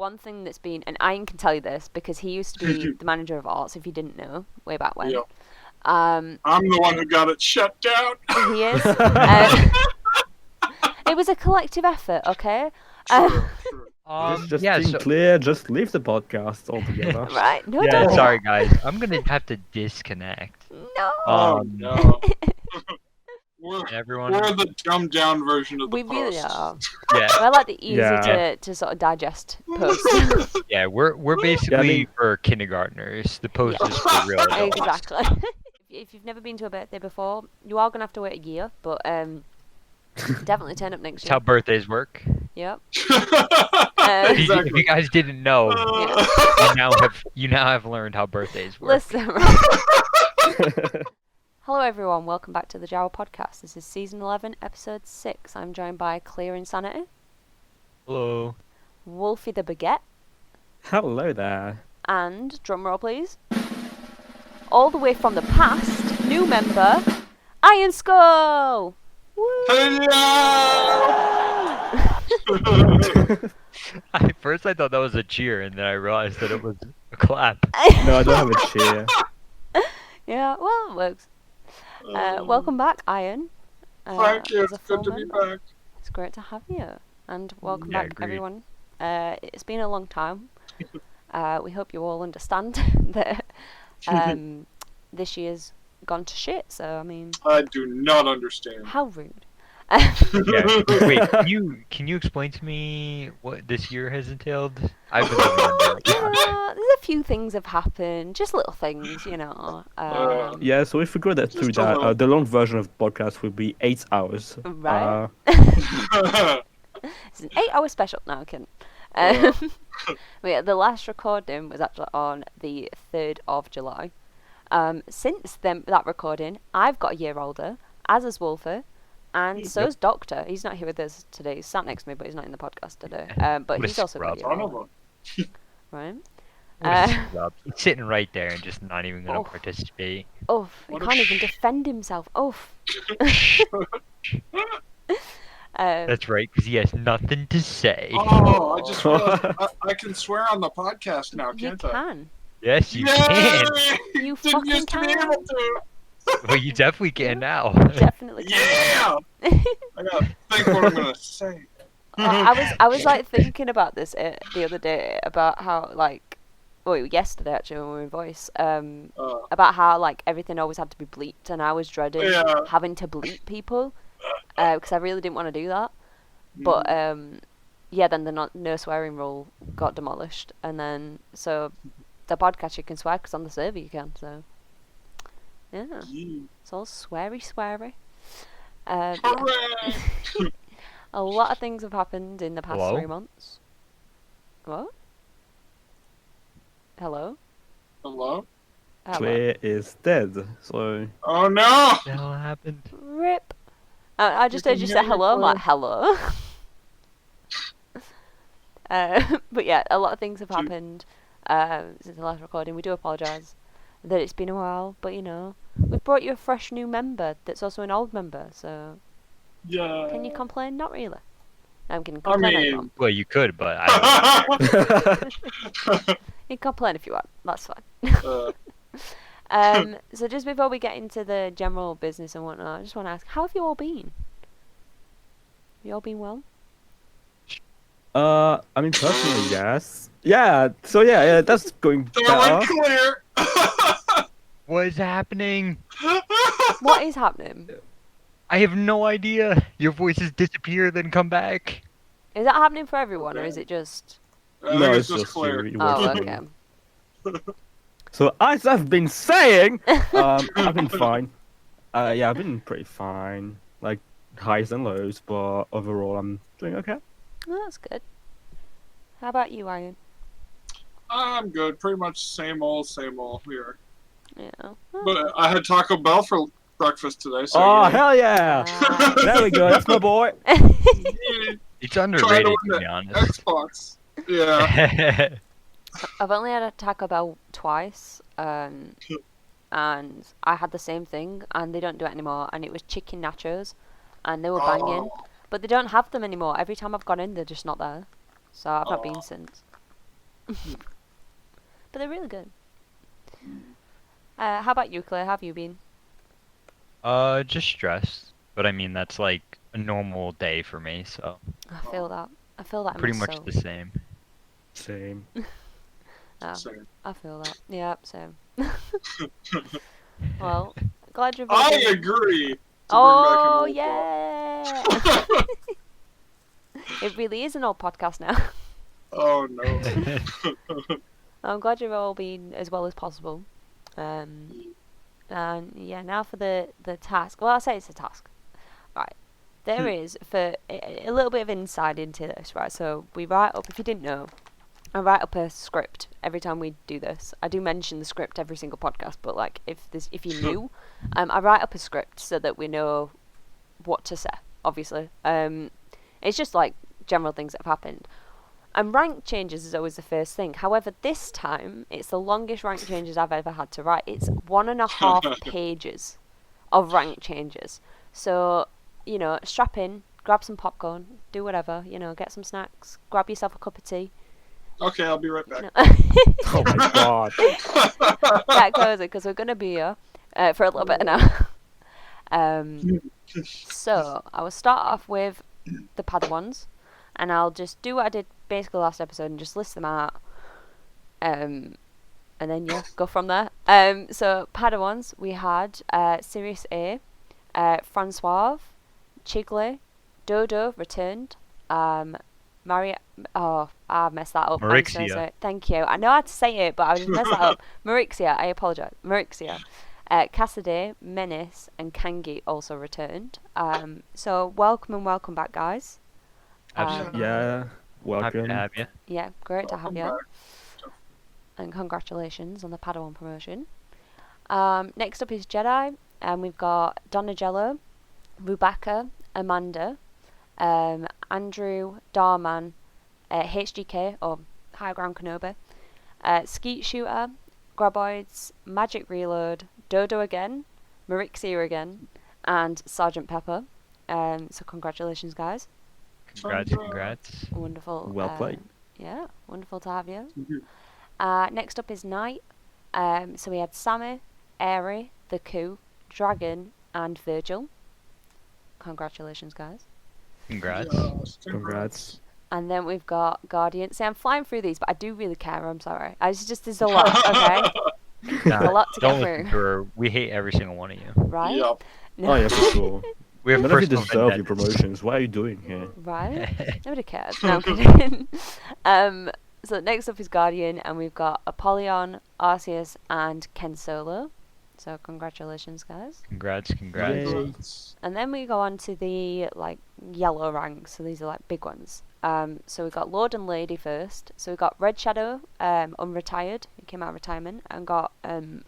one thing that's been, and Ian can tell you this because he used to be the manager of arts, if you didn't know, way back when. Yeah. I'm the one who got it shut down. He is. It was a collective effort, okay? True. Just being clear, just leave the podcast altogether. Right? No, Yeah, don't. sorry guys. I'm gonna have to disconnect. No. No. Everyone. We're the dumbed down version of the We really post. are. Yeah, We're like the easy Yeah. to sort of digest post. yeah. We're basically for kindergartners. The post is for real adults. Exactly. If you've never been to a birthday before, you are gonna have to wait a year, but definitely turn up next That's year. how birthdays work. Yep. If you guys didn't know, Yeah. you now have learned how birthdays work. Listen. Hello everyone, welcome back to the JAWA podcast. This is season 11, episode 6. I'm joined by Clear Insanity, Hello. Wolfy the Baguette, Hello there. and, drumroll please, all the way from the past, new member, IronSkull! Woo! At first I thought that was a cheer, and then I realized that it was a clap. No, I don't have a cheer. Yeah, well, it works. Welcome back, Iron. Thank you. as a It's good full to be member. back. It's great to have you. And welcome Yeah, back, agreed. everyone. It's been a long time. We hope you all understand that this year's gone to shit, so, I mean, I do not understand. how rude. Yeah. Wait, can you explain to me what this year has entailed? I've been living under a rock. There's a few things have happened, just little things, you know. Yeah, so if we go that through that, the long version of the podcast will be 8 hours. Right. It's an 8-hour special. No, I'm kidding. But yeah, the last recording was actually on the 3rd of July. Since that recording, I've got a year older, as is Wolfy, and so's Doctor. He's not here with us today. He's sat next to me, but he's not in the podcast today. But What a he's also got a year Son older. of Right? What a scrub. He's sitting right there and just not even gonna Oh. participate. Oof, he What a can't even defend himself. Oof. That's right, because he has nothing to say. Oh, I just realized I can swear on the podcast now, You can't I? can. Yes, you Yay! can. You Didn't fucking used to be can. able to. Well, you definitely can now. Definitely can. Yeah! I gotta think what I'm gonna say. I was like thinking about this the other day about how yesterday actually when we were in voice about how like everything always had to be bleeped, and I was dreading having to bleep people because I really didn't want to do that. But yeah, then the no swearing rule got demolished, and then so the podcast you can swear because on the server you can. So yeah, it's all sweary. Yeah. Hooray! A lot of things have happened in the past Hello? 3 months. What? Hello? Hello? Hello? Claire is dead, so... Oh no! What the hell happened? Rip. I just heard you say can hear hello. I'm you, like, hello. But yeah, a lot of things have happened since the last recording. We do apologise that it's been a while, but you know, we've brought you a fresh new member that's also an old member, so Yeah. can you complain? Not really. No, I'm kidding. I Complain mean- anyone. Well, you could, but I You can complain if you want. That's fine. So just before we get into the general business and whatnot, I just want to ask, how have you all been? Have you all been well? I mean, personally, yes. Yeah, so yeah, that's going That better. went clear! what is happening? What is happening? I have no idea. Your voices disappear, then come back. Is that happening for everyone, or Okay. is it just... I think No, it's it's just just clear. you. Oh, working. okay. So, as I've been saying, I've been fine. Yeah, I've been pretty fine. Like, highs and lows, but overall, I'm doing okay. Well, that's good. How about you, Iron? I'm good. Pretty much same old here. Yeah. But I had Taco Bell for breakfast today, so Oh, yeah. hell yeah! There we go, that's my boy. It's Trying underrated, to to win be the honest. Xbox. Yeah. I've only had a Taco Bell twice, and I had the same thing, and they don't do it anymore, and it was chicken nachos, and they were banging, but they don't have them anymore. Every time I've gone in, they're just not there, so I've not been since. But they're really good. How about you, Claire? How have you been? Just stressed. But I mean, that's like a normal day for me, so. I feel that. I feel that in Pretty my much soul. the same. Same. Same. I feel that. Yeah, same. Well, glad you've. I agree. Oh yeah! It really is an old podcast now. Oh no. I'm glad you've all been as well as possible. And yeah, now for the task. Well, I'll say it's a task. Right. There is, for a little bit of insight into this, right? So we write up, if you didn't know, I write up a script every time we do this. I do mention the script every single podcast, but like if you're new, I write up a script so that we know what to say, obviously. It's just like general things that have happened. And rank changes is always the first thing. However, this time, it's the longest rank changes I've ever had to write. It's 1.5 pages of rank changes. So, you know, strap in, grab some popcorn, do whatever, you know, get some snacks, grab yourself a cup of tea. Okay, I'll be right back. No. Oh my god. That goes it, because we're going to be here for a little bit now. So, I will start off with the Padawans, and I'll just do what I did basically last episode and just list them out. And then, yeah, go from there. So, Padawans, we had Sirius A, Francois, Chigley, Dodo returned, Maria. Oh, I messed that up. Marixia. Thank you. I know how to say it, but I just messed that up. Marixia, I apologise. Marixia. Cassidy, Menace, and Kangi also returned. So welcome and welcome back, guys. Absolutely. Yeah. Happy Welcome. to have you. Yeah, great to have Welcome you. back. And congratulations on the Padawan promotion. Next up is Jedi, and we've got Donagello, Rubaka, Amanda, Andrew, Darman, HGK, or High Ground Kenobi, Skeet Shooter, Graboids, Magic Reload, Dodo again, Marixia again, and Sergeant Pepper. So congratulations, guys. Congrats. Wonderful. Well played. Yeah, wonderful to have you. Mhm. Next up is Knight. So we had Sammy, Airy, The Coup, Dragon, and Virgil. Congratulations, guys. Congrats. Yes, Congrats. And then we've got Guardian. See, I'm flying through these, but I do really care. I'm sorry. There's a lot, okay? Nah, a lot to don't get listen through. to her. We hate every single one of you. Right? Yep. No. Oh yeah, for sure. We have None of you personal deserve your vendettas. promotions. What are you doing here? Right? Nobody cares. No, I'm kidding. So next up is Guardian, and we've got Apollyon, Arceus, and Ken Solo. So congratulations, guys. Congrats. Yay. And then we go on to the like yellow ranks. So these are like big ones. So we got Lord and Lady first. So we got Red Shadow, unretired. He came out of retirement and got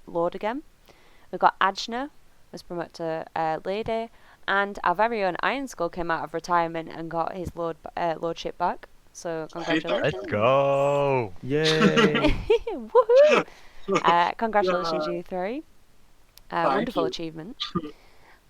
Lord again. We got Ajna, was promoted to Lady, and our very own IronSkull came out of retirement and got his lordship back. So congratulations! Let's go. Yay. Woohoo! Congratulations, you three. Wonderful you. achievement.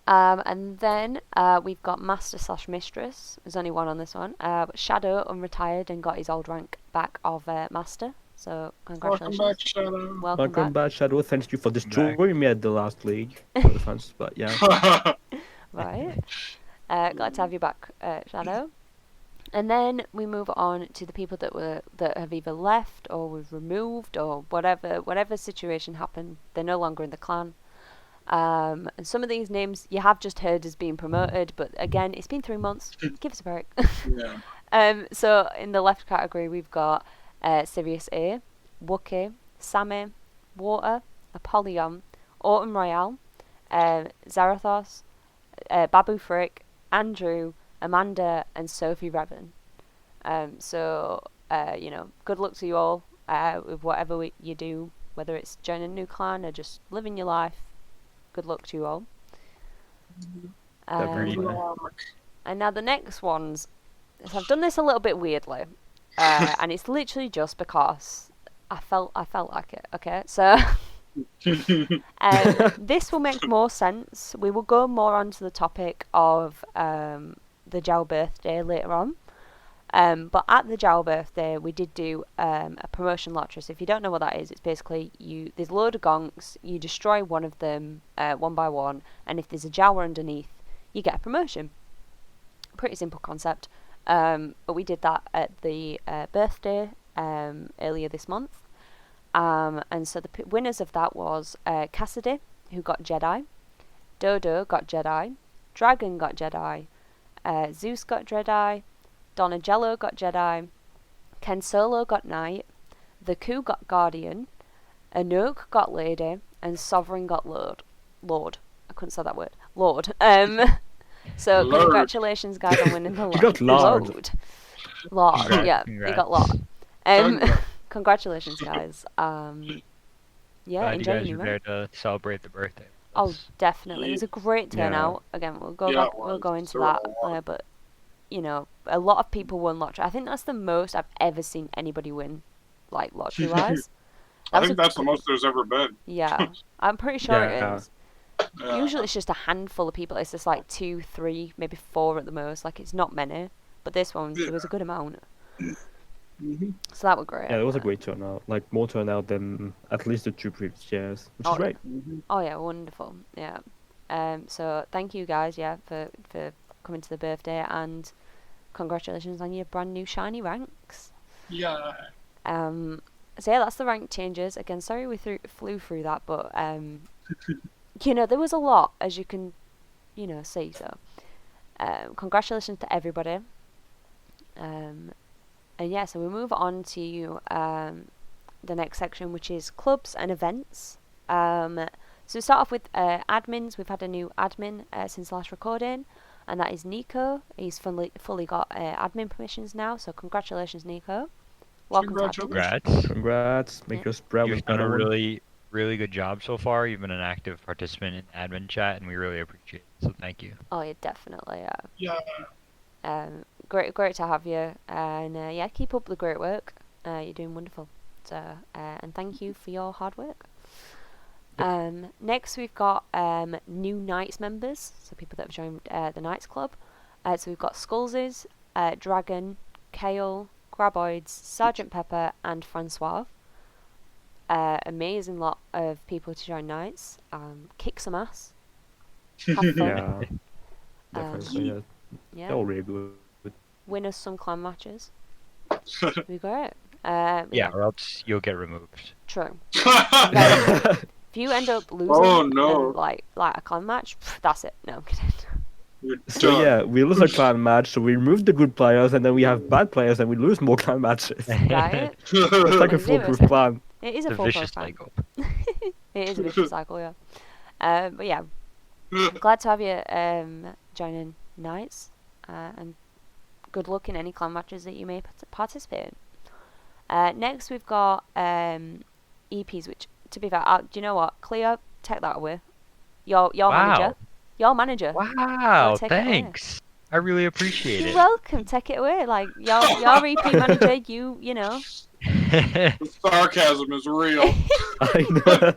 And then we've got Master / Mistress. There's only one on this one. Shadow unretired and got his old rank back of Master. So congratulations. Welcome back, Shadow. Welcome back, Shadow. Thank you for destroying me at the last league for the fans. But yeah. Right. Glad to have you back, Shadow. And then we move on to the people that have either left or was removed or whatever situation happened. They're no longer in the clan. And some of these names you have just heard as being promoted, but again, it's been 3 months. Give us a break. Yeah. So in the left category, we've got Sirius A, Wookie, Sammy, Water, Apollyon, Autumn Royale, Zarathos, Babu Frick, Andrew, Amanda, and Sophie Revan. So good luck to you all with whatever you do, whether it's joining a new clan or just living your life. Good luck to you all. Definitely. And now the next ones, so I've done this a little bit weirdly, and it's literally just because I felt like it. Okay, so this will make more sense. We will go more onto the topic of the JAWA birthday later on. But at the JAWA birthday, we did do a promotion lottery. So if you don't know what that is, it's basically there's a load of gonks, you destroy one of them one by one, and if there's a JAWA underneath, you get a promotion. Pretty simple concept. But we did that at the birthday earlier this month. And so the winners of that was Cassidy, who got Jedi, Dodo got Jedi, Dragon got Jedi, Zeus got Jedi, Donagello got Jedi, Ken Solo got Knight, The Coup got Guardian, Anoke got Lady, and Sovereign got Lord. I couldn't say that word. Lord. So Lord. Congratulations, guys, on winning the Lord. You got Lord. Lord, Congrats. yeah, Congrats. you got Lord. Congrats. Congratulations, guys. Yeah, Glad you enjoy guys your were new there to celebrate the birthday. Oh, definitely. It was a great Yeah. turnout. Again, we'll go Yeah, back. it We'll was. go into There that. were a lot. But you know, a lot of people won lottery. I think that's the most I've ever seen anybody win, like lottery wise. I think that's the most there's ever been. Yeah, I'm pretty sure Yeah. it is. Yeah. Usually it's just a handful of people. It's just like 2, 3, maybe 4 at the most. Like it's not many. But this one, it was a good amount. Mhm. So that was great. Yeah, it was a great turnout. Like more turnout than at least the 2 previous years, which Oh, is great. Mhm. Oh yeah, wonderful. Yeah. So thank you guys, for coming to the birthday, and congratulations on your brand new shiny ranks. Yeah. So yeah, that's the rank changes. Again, sorry we flew through that, but you know, there was a lot, as you can, you know, see. So congratulations to everybody. And yeah, so we move on to the next section, which is clubs and events. So we start off with admins. We've had a new admin since last recording, and that is Nico. He's fully got admin permissions now, so congratulations, Nico. Welcome to admin. Congrats. Congrats. Make Yeah. us proud You've with done a another one. really, really good job so far. You've been an active participant in admin chat, and we really appreciate it. So thank you. Oh yeah, definitely. Yeah. Great to have you, and yeah, keep up the great work. You're doing wonderful. So and thank you for your hard work. Next we've got new Knights members, so people that have joined the Knights Club. So we've got Skullses, Dragon, Kale, Graboids, Sergeant Pepper, and Francois. Amazing lot of people to join Knights. Kick some ass. Have fun. Yeah, definitely. Yeah. Yeah. They're all really good. Win us some clan matches. We great. Yeah, or else you'll get removed. True. If you end up losing, Oh, no. like a clan match, that's it. No, I'm kidding. You're So done. yeah, we lose a clan match, so we remove the good players, and then we have bad players, and we lose more clan matches. Right? It's like a Zero foolproof set. plan. It is a The full vicious profile. cycle. It is a vicious cycle, yeah. But yeah, glad to have you joining Knights, and good luck in any clan matches that you may participate in. Next, we've got EPs, which, to be fair, do you know what? Cleo, take that away. Your manager. Your manager. Wow, take it away. thanks. I really appreciate You're it. welcome. Take it away. Like your EP manager. You know. The sarcasm is real. I know.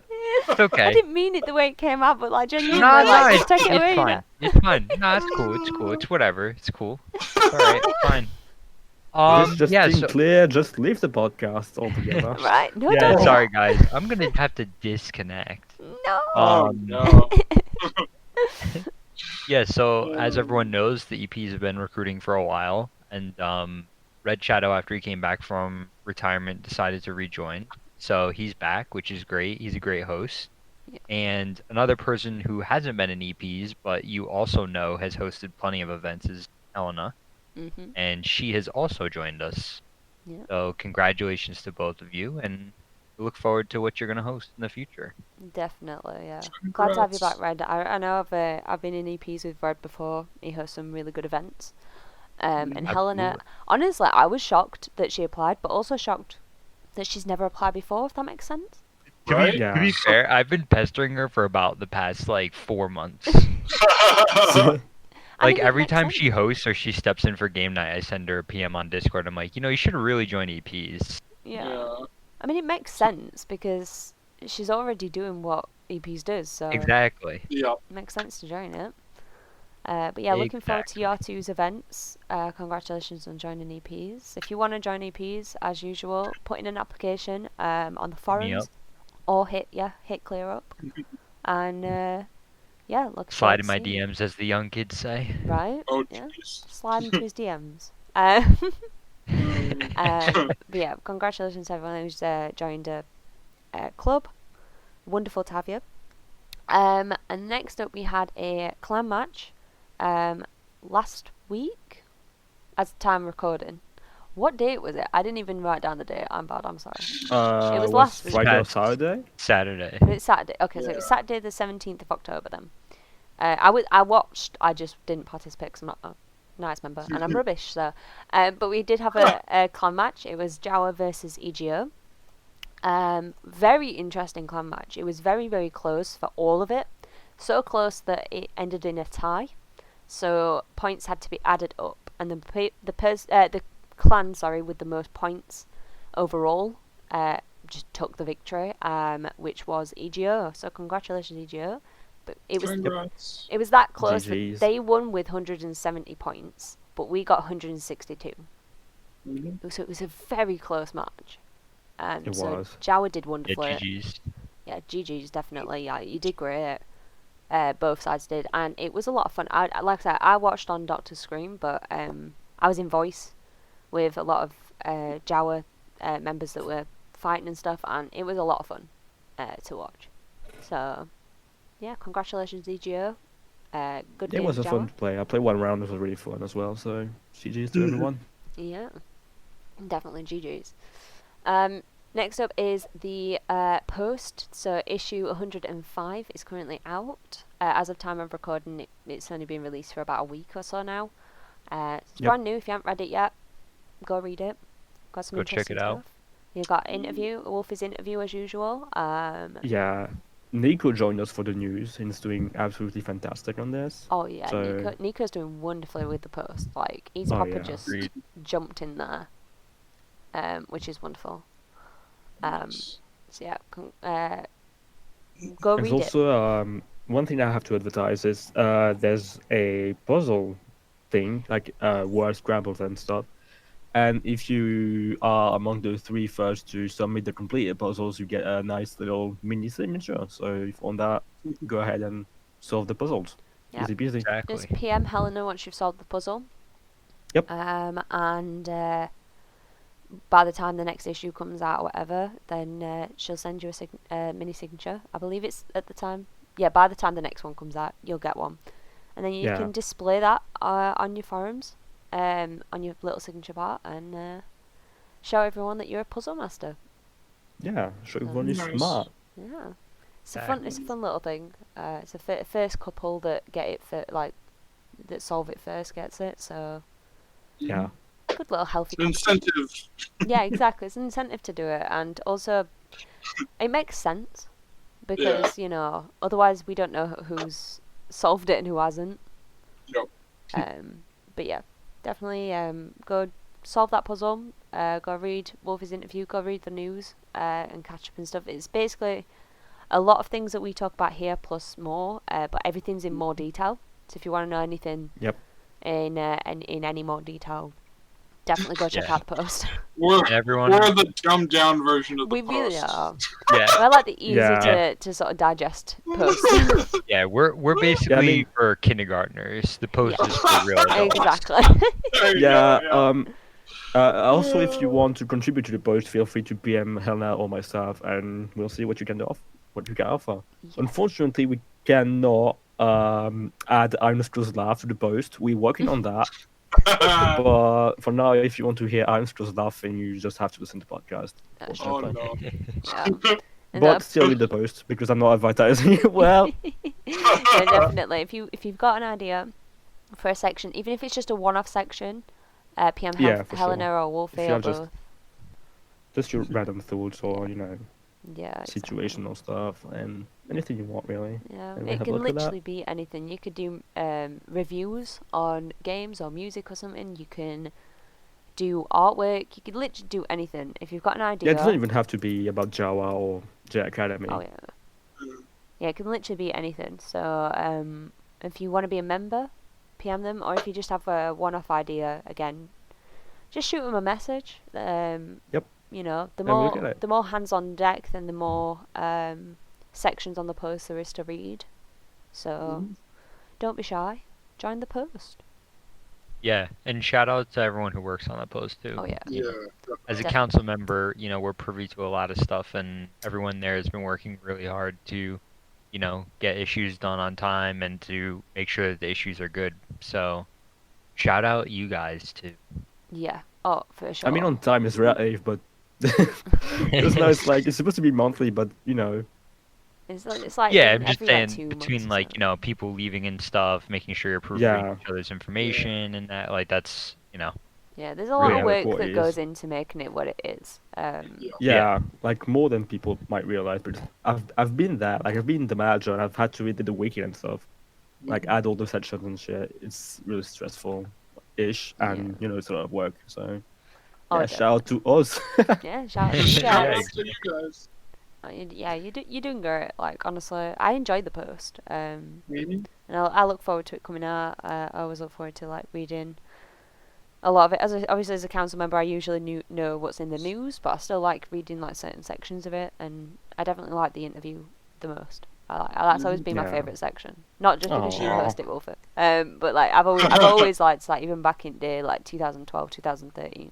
It's okay. I didn't mean it the way it came out, but like genuinely, No, like, it's, just take it away. it's you fine. know? It's fine. No, it's cool. It's cool. It's whatever. It's cool. All right, fine. This just Yeah, being so, clear, just leave the podcast altogether. Right? No, yeah, don't. sorry guys. I'm gonna have to disconnect. No. Oh, no. Yeah, so as everyone knows, the EPs have been recruiting for a while, and Red Shadow, after he came back from retirement, decided to rejoin. So he's back, which is great. He's a great host. Yeah. And another person who hasn't been in EPs, but you also know has hosted plenty of events, is Elena, Mhm. and she has also joined us. Yeah. So congratulations to both of you, and we look forward to what you're going to host in the future. Definitely, yeah. Glad to have you Congrats. back, Red. I know I've been in EPs with Red before. He hosts some really good events. And Helena, Absolutely. honestly, I was shocked that she applied, but also shocked that she's never applied before. If that makes sense. To Right? be Yeah. fair, I've been pestering her for about the past 4 months. I mean, it Every makes time sense. she hosts or she steps in for game night, I send her a PM on Discord. I'm like, you should really join EPs. Yeah. I mean, it makes sense because she's already doing what EPs does, so Exactly. Yeah. it makes sense to join it. But yeah, looking forward to your two's events. Congratulations on joining EPs. If you want to join EPs, as usual, put in an application on the forums, or hit clear up, and look. Slide in my DMs, as the young kids say. Right. Oh, yeah. jeez. Slide into his DMs. But yeah, congratulations to everyone who's joined a club. Wonderful to have you. And next up we had a clan match last week, as the time recording. What date was it? I didn't even write down the date. I'm bad. I'm sorry. It was last week. Friday or Saturday? Saturday. It's Saturday. Okay, so it was Saturday the 17th of October then. I watched. I just didn't participate because I'm not a nice member and I'm rubbish. So, but we did have a clan match. It was JAWA versus EGO. Very interesting clan match. It was very, very close for all of it. So close that it ended in a tie. So points had to be added up, and the clan with the most points overall just took the victory, which was EGO. So congratulations, EGO. But it was that close that they won with 170 points, but we got 162. Mm-hmm. So it was a very close match. It was. JAWA did wonderfully. Yeah, GG's. Yeah, GG's definitely. Yeah, you did great. Both sides did, and it was a lot of fun. Like I said, I watched on Dr. Scream, but I was in voice with a lot of JAWA members that were fighting and stuff, and it was a lot of fun to watch. So, yeah, congratulations, EGO. Good game, It was a JAWA. fun play. I played one round, it was really fun as well, so GG's to everyone. Yeah, definitely GG's. Next up is the post. So issue 105 is currently out. As of time of recording, it's only been released for about a week or so now. It's brand new. If you haven't read it yet, go read it. Got some interesting check it stuff. out. You got Wolfy's interview as usual. Yeah, Nico joined us for the news and is doing absolutely fantastic on this. Oh yeah, So- Nico's doing wonderfully with the post. Like he's proper just Agreed. jumped in there, which is wonderful. So yeah, go There's read it. also one thing I have to advertise is there's a puzzle thing, like word scrambles and stuff. And if you are among the 3 first to submit the completed puzzles, you get a nice little mini signature. So if on that, go ahead and solve the puzzles. Yeah. Easy peasy. Exactly. Just PM Helena once you've solved the puzzle. Yep. And by the time the next issue comes out or whatever, then she'll send you a mini signature. I believe it's at the time. Yeah, by the time the next one comes out, you'll get one. And then you can display that on your forums, on your little signature part, and show everyone that you're a puzzle master. Yeah, show everyone you're Nice. smart. Yeah. It's a fun little thing. It's a first couple that get it that solve it first gets it. So Yeah. good little healthy Incentive. Yeah, exactly. It's an incentive to do it, and also it makes sense because otherwise we don't know who's solved it and who hasn't. Yep. But yeah, definitely go solve that puzzle. Go read Wolfy's interview. Go read the news and catch up and stuff. It's basically a lot of things that we talk about here plus more, but everything's in more detail. So if you want to know anything, in any more detail, definitely go check out the post. We're Everyone. the dumbed down version of the We post. really are. Yeah. We're like the easy Yeah. to sort of digest post. Yeah, we're basically for kindergartners. The post Yeah. is for real adults. Exactly. There you Yeah. go, Also, if you want to contribute to the post, feel free to PM Helena or myself, and we'll see what you can offer. Yeah. Unfortunately, we cannot add IronSkull's laugh to the post. We're working on that. But for now, if you want to hear IronSkull's laugh, then you just have to listen to the podcast. Oh unfortunately. no. Yeah. And But still read the post because I'm not advertising it well. yeah, definitely. If you've got an idea for a section, even if it's just a one-off section, PM Yeah, for Helena sure. or Wolfy If you or have just both. Just your random thoughts or Yeah. Exactly. situational stuff and anything you want really. Yeah, And we'll it have a can look at that. literally be anything. You could do reviews on games or music or something. You can do artwork. You could literally do anything. If you've got an idea. Yeah, it doesn't even have to be about JAWA or J Academy. Oh yeah. Yeah, it can literally be anything. So if you want to be a member, PM them, or if you just have a one-off idea, again, just shoot them a message. Yep. You know, the And we'll get it. more hands on deck, then the more sections on the post there is to read. So don't be shy. Join the post. Yeah, and shout out to everyone who works on that post too. Oh yeah. Yeah. As a council member, you know, we're privy to a lot of stuff, and everyone there has been working really hard to, you know, get issues done on time and to make sure that the issues are good. So, shout out you guys too. Yeah. Oh, for sure. I mean, on time is relative, but it's nice. Like it's supposed to be monthly, but you know. It's like Yeah, I'm just every, saying 2 months between or like, so. you know, people leaving and stuff, making sure you're proofreading Yeah. each other's information and that, like, that's, you know. Yeah, there's a lot of Yeah, work what that it goes is. into making it what it is. Yeah, like more than people might realize. But I've been there. Like I've been the manager, and I've had to read the wiki and stuff. Like add all the sections and shit. It's really stressful-ish, and you know it's a lot of work. So yeah, shout out to us. Yeah, shout out to you Shout guys. out to you guys. Yeah, you're doing great. Like honestly, I enjoyed the post. And Mhm. I look forward to it coming out. I always look forward to like reading a lot of it. Obviously as a council member, I usually know what's in the news, but I still like reading like certain sections of it. And I definitely like the interview the most. That's always been my Yeah. favourite section. Not just because you Aw. host it, Wolfy. But like I've always liked like even back in day like 2012, 2013.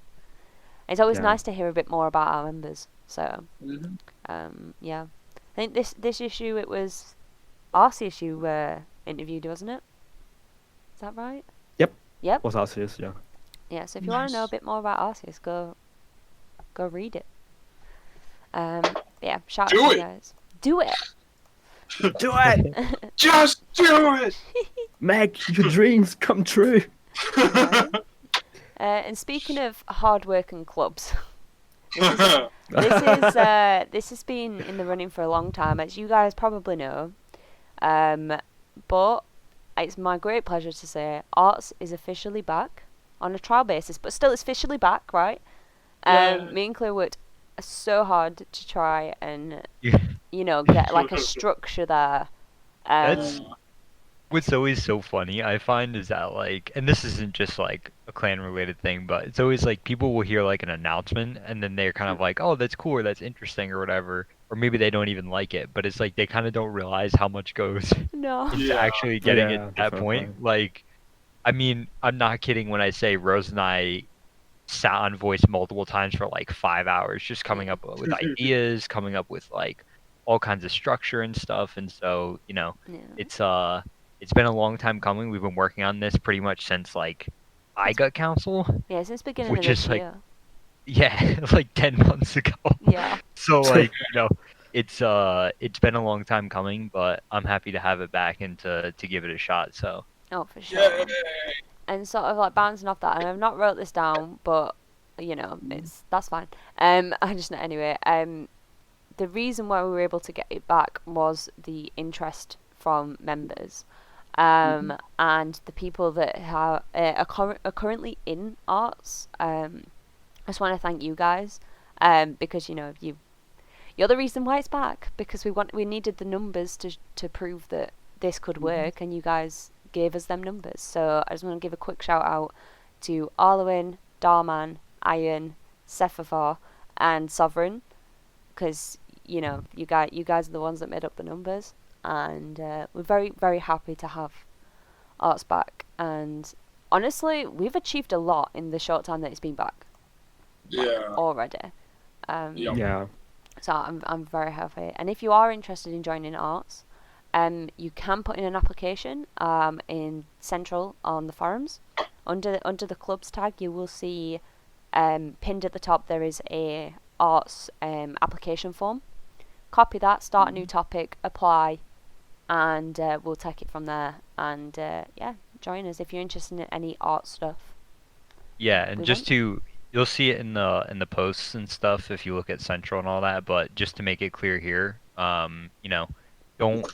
It's always Yeah. nice to hear a bit more about our members. So. Mhm. Yeah. I think this issue, it was Arceus you interviewed, wasn't it? Is that right? Yep. What's Arceus? Yeah. Yeah, so if you want to know a Nice. bit more about Arceus, go read it. Yeah, shout out Do to you it! guys. Do it! Do it! Just do it! Make your dreams come true. And speaking of hard work and clubs, this has been in the running for a long time, as you guys probably know. But it's my great pleasure to say Arts is officially back on a trial basis, but still it's officially back, right? Me and Claire worked so hard to try and you know get like a structure there. That's what's always so funny, I find, is that like, and this isn't just like a clan related thing, but it's always like people will hear like an announcement and then they're kind of like, oh, that's cool or that's interesting or whatever, or maybe they don't even like it, but it's like they kind of don't realize how much goes No. into Yeah. actually getting Yeah, it to that point. definitely. Like, I mean, I'm not kidding when I say Rose and I sat on voice multiple times for like 5 hours just coming up with ideas, coming up with like all kinds of structure and stuff. And so, you know, Yeah. it's been a long time coming. We've been working on this pretty much since like I got council, Yeah, since beginning which of this is like, year. yeah, like 10 months ago. Yeah. So like, you know, it's been a long time coming, but I'm happy to have it back and to give it a shot. So Oh, for sure. Yay! And sort of like bouncing off that, and I've not wrote this down, but you know, that's fine. I just know anyway. The reason why we were able to get it back was the interest from members, and the people that are currently in arts. I just want to thank you guys, because you know you're the reason why it's back, because we needed the numbers to prove that this could work, and you guys gave us them numbers. So I just want to give a quick shout out to Arlewin, Darman, Iron, Sephifor, and Sovereign, because you know you guys are the ones that made up the numbers, and we're very, very happy to have arts back. And honestly, we've achieved a lot in the short time that it's been back. Yeah. Already. Yep. Yeah. So I'm very happy. And if you are interested in joining arts, you can put in an application in Central on the forums. Under the clubs tag, you will see pinned at the top there is a arts application form. Copy that, start a new topic, apply, and we'll take it from there. And yeah, join us if you're interested in any art stuff. yeah, and just to you'll see it in the posts and stuff if you look at Central and all that, but just to make it clear here, you know, don't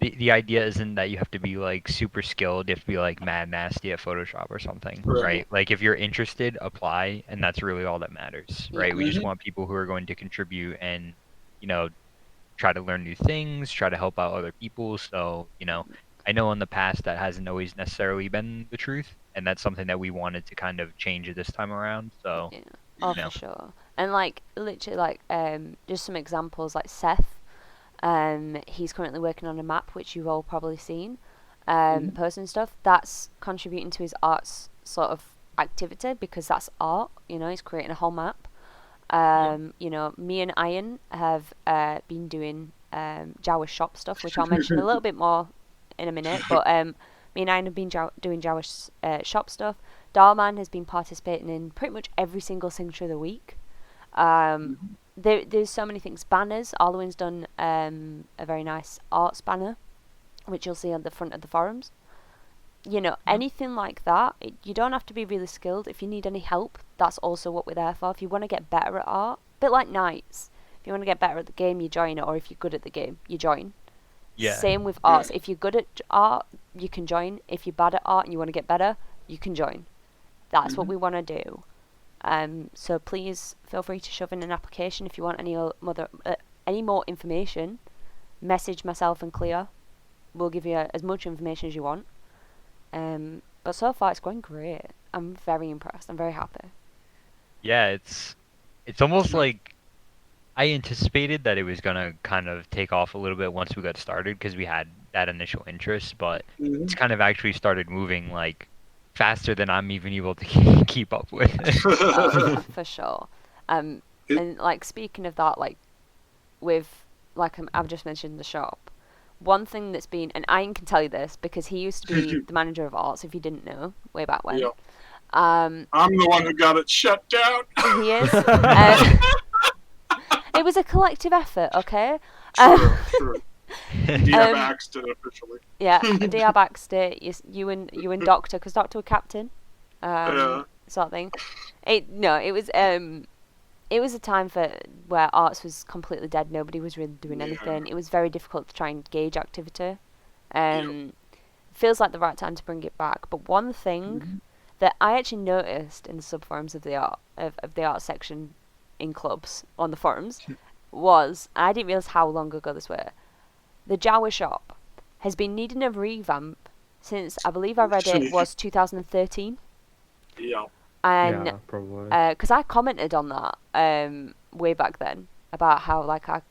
the idea isn't that you have to be like super skilled, you have to be like mad nasty at Photoshop or something, right? Like if you're interested, apply, and that's really all that matters, right? We just want people who are going to contribute and, you know, try to learn new things, try to help out other people. So, you know, I know in the past that hasn't always necessarily been the truth, and that's something that we wanted to kind of change this time around. So, Yeah. Oh, for sure. And like literally, like just some examples. Like Seth, he's currently working on a map which you've all probably seen, posting stuff. That's contributing to his arts sort of activity because that's art. You know, he's creating a whole map. You know, me and Iron have been doing JAWA shop stuff, which I'll mention a little bit more in a minute. But me and Iron have been doing JAWA shop stuff. Darman has been participating in pretty much every single signature of the week. There's so many things. Banners. Arlewin's done a very nice arts banner, which you'll see on the front of the forums. You know, anything like that. You don't have to be really skilled. If you need any help, that's also what we're there for. If you want to get better at art, a bit like Knights. If you want to get better at the game, you join it, or if you're good at the game, you join. Yeah. Same with arts. If you're good at art, you can join. If you're bad at art and you want to get better, you can join. That's what we want to do. So please feel free to shove in an application if you want any more information. Message myself and Cleo. We'll give you as much information as you want. But so far it's going great. I'm very impressed. I'm very happy. Yeah, it's almost like I anticipated that it was gonna kind of take off a little bit once we got started because we had that initial interest, but it's kind of actually started moving like faster than I'm even able to keep up with. For sure. And like speaking of that, like with like I've just mentioned the shop. One thing that's been, and Ian can tell you this because he used to be the manager of arts. If you didn't know, way back when. Yep. I'm the one who got it shut down. He is. It was a collective effort, okay? True. Diab axed it officially. Yeah, Diab axed it. You and Doctor, because Doctor was captain, sort of thing. It was a time where arts was completely dead. Nobody was really doing anything. It was very difficult to try and gauge activity. Feels like the right time to bring it back. But one thing that I actually noticed in the subforums of the art section in clubs on the forums was, I didn't realize how long ago this were. The JAWA shop has been needing a revamp since I believe I read it was 2013. Yeah. And yeah, probably. Because I commented on that way back then about how like I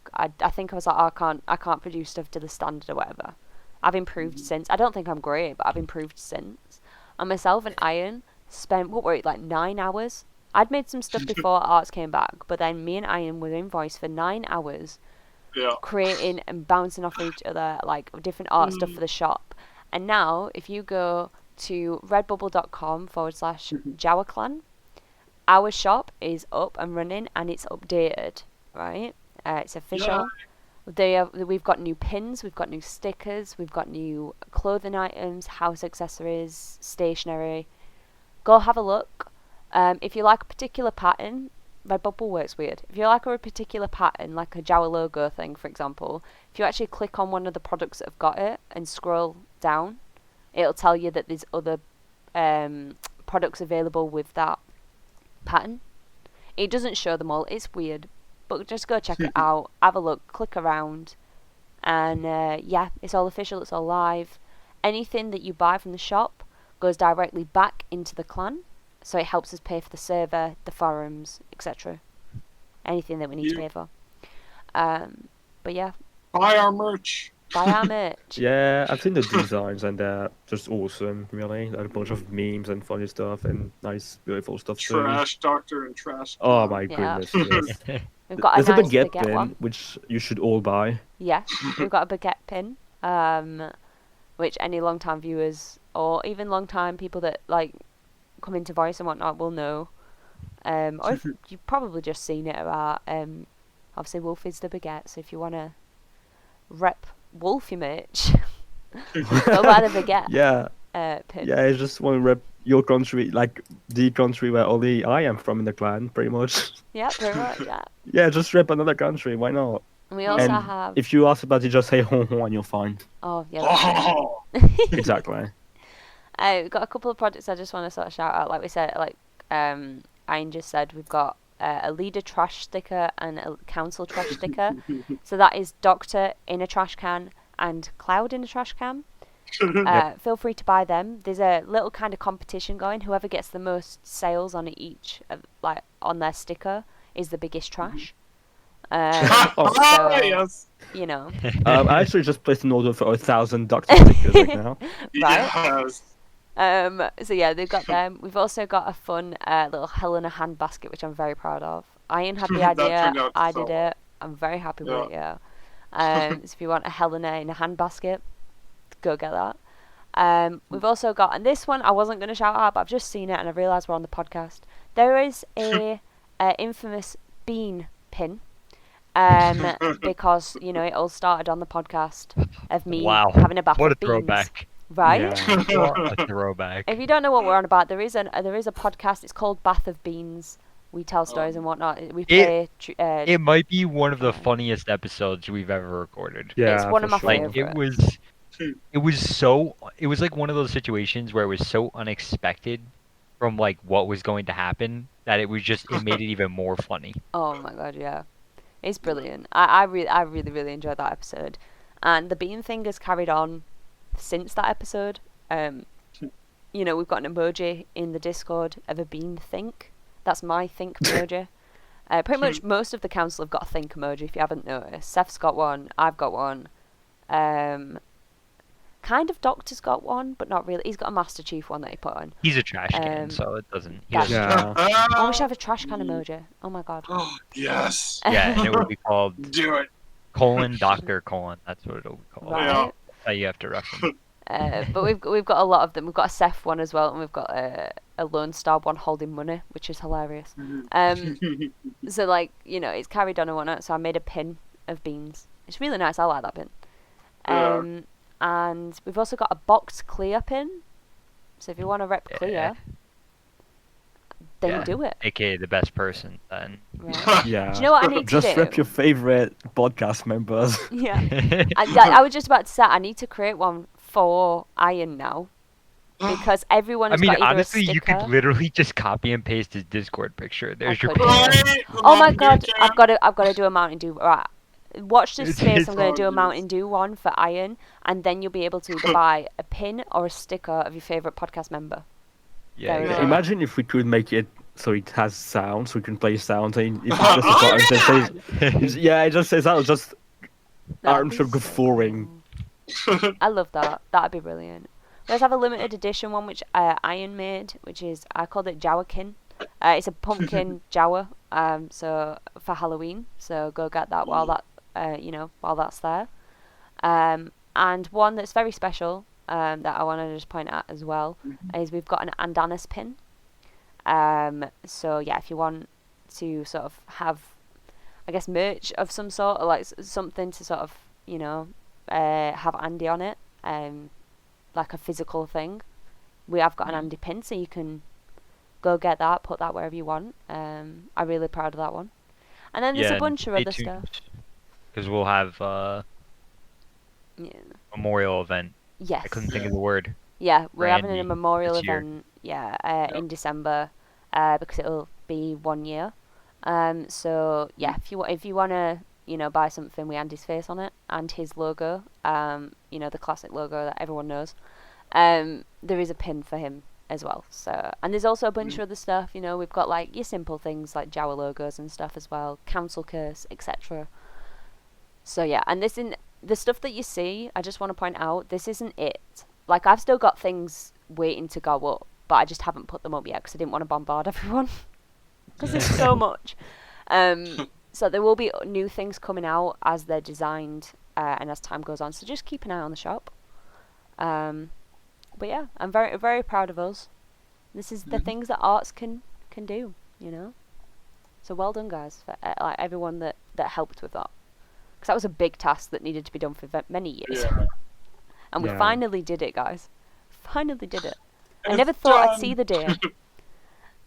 think I was like, oh, I can't produce stuff to the standard or whatever. I've improved since. I don't think I'm great, but I've improved since. And myself and Iron spent like 9 hours. I'd made some stuff before arts came back, but then me and Iron were in voice for 9 hours, creating and bouncing off each other like different art stuff for the shop. And now if you go to redbubble.com/JAWA clan, our shop is up and running and it's updated, right? It's official. We've got new pins, we've got new stickers, we've got new clothing items, house accessories, stationery. Go have a look. If you like a particular pattern, Redbubble works weird. If you like a particular pattern, like a JAWA logo thing, for example, if you actually click on one of the products that have got it and scroll down, it'll tell you that there's other products available with that pattern. It doesn't show them all. It's weird. But just go check it out. Have a look. Click around. And it's all official. It's all live. Anything that you buy from the shop goes directly back into the clan. So it helps us pay for the server, the forums, etc. Anything that we need to pay for. But yeah. Buy our merch. Buy our merch. Yeah, I've seen the designs and they're just awesome, really. Like a bunch of memes and funny stuff and nice, beautiful stuff too. Trash Doctor and Trash. Oh my goodness, yes. We've got a There's nice a baguette baguette pin, one. which you should all buy. Yeah, we've got a baguette pin, which any long-time viewers or even long-time people that like come into voice and whatnot will know. Or if you've probably just seen it about, obviously Wolfy's the baguette, so if you want to rep Wolfy merch, go buy the baguette pin. Yeah, I just want to rep your country, like the country where only I am from in the clan, pretty much. Yeah, pretty much, yeah. Yeah, just rep another country, why not? And we also have... If you ask about it, just say ho ho and you'll find. Oh, yeah. Exactly. We've got a couple of projects I just want to sort of shout out. Like we said, like Ian just said, we've got a leader trash sticker and a council trash sticker. So that is Doctor in a trash can and Cloud in a trash can. feel free to buy them. There's a little kind of competition going. Whoever gets the most sales on each, like on their sticker, is the biggest trash. So, Yes. you know. I actually just placed an order for 1,000 Doctor stickers right now. Right? Yes. So yeah, they've got them. We've also got a fun little Helena hand basket, which I'm very proud of. Ian had the That idea. turned out I so did well. it. I'm very happy with it. Yeah. So if you want a Helena in a hand basket, go get that. We've also got, and this one I wasn't going to shout out, but I've just seen it and I realised we're on the podcast. There is a infamous bean pin. Because it all started on the podcast of me having a bath what of a beans. throwback. Right? Yeah. What a throwback. If you don't know what we're on about, there is a podcast. It's called Bath of Beans. We tell stories and whatnot. We play. It might be one of the funniest episodes we've ever recorded. Yeah, it's one of my for sure. favorites. It was like one of those situations where it was so unexpected from like what was going to happen that it made it even more funny. Oh my god, yeah, it's brilliant. I really enjoyed that episode, and the bean thing has carried on since that episode. We've got an emoji in the Discord of a bean think. That's my think emoji. Pretty much most of the council have got a think emoji, if you haven't noticed. Seth's got one, I've got one. Kind of Doctor's got one, but not really. He's got a Master Chief one that he put on. He's a trash can, so it doesn't. Yeah. I wish I have a trash can emoji. Oh my god. Oh, yes. Yeah, and it will be called Do it. Dr. : That's what it'll be called. Right. Yeah. That's how you have to reference. But we've got a lot of them. We've got a Seth one as well, and we've got a Lone Star one holding money, which is hilarious. So like it's carried on and whatnot. So I made a pin of beans. It's really nice. I like that pin. And we've also got a boxed clear pin. So if you want to rep clear, then do it. AKA the best person then. Right. Yeah. Do you know what I need to do? Just rep your favorite podcast members. Yeah. I was just about to say I need to create one for Iron now. Because everyone has got either honestly, a sticker. you could literally just copy and paste his Discord picture. There's your could. picture. Oh my god, I've got to do a Mountain Dew. Right. Watch this space. I'm going to do a Mountain Dew one for Iron, and then you'll be able to either buy a pin or a sticker of your favourite podcast member. Yeah. There we go. Imagine if we could make it so it has sound, so we can play sound. And if it's just a button, it says, yeah, it just says that. Just arms are guffawing. I love that. That'd be brilliant. We also have a limited edition one which Iron made, which is I called it JAWA. It's a pumpkin JAWA. So for Halloween. So go get that while that's there. And one that's very special. That I want to just point out as well is we've got an Andanis pin. So yeah, if you want to sort of have, I guess, merch of some sort, or like something to sort of have Andy on it, like a physical thing, we have got an Andy pin, so you can go get that, put that wherever you want. I'm really proud of that one. And then there's a bunch of other stuff. Because we'll have memorial event. Yes. I couldn't think of the word. Yeah, we're having Randy a memorial this year. event. In December, because it'll be 1 year. So yeah, if you wanna buy something with Andy's face on it and his logo, the classic logo that everyone knows, there is a pin for him as well. So, and there's also a bunch of other stuff. We've got like your simple things like JAWA logos and stuff as well, council curse, etc. So yeah, and the stuff that you see, I just want to point out, this isn't it. Like, I've still got things waiting to go up, but I just haven't put them up yet because I didn't want to bombard everyone. Because there's so much. So there will be new things coming out as they're designed and as time goes on. So just keep an eye on the shop. But yeah, I'm very, very proud of us. This is the things that arts can do, So well done, guys, for like everyone that helped with that. Because that was a big task that needed to be done for many years. Yeah. And we finally did it, guys. Finally did it. I It's never thought done. I'd see the day.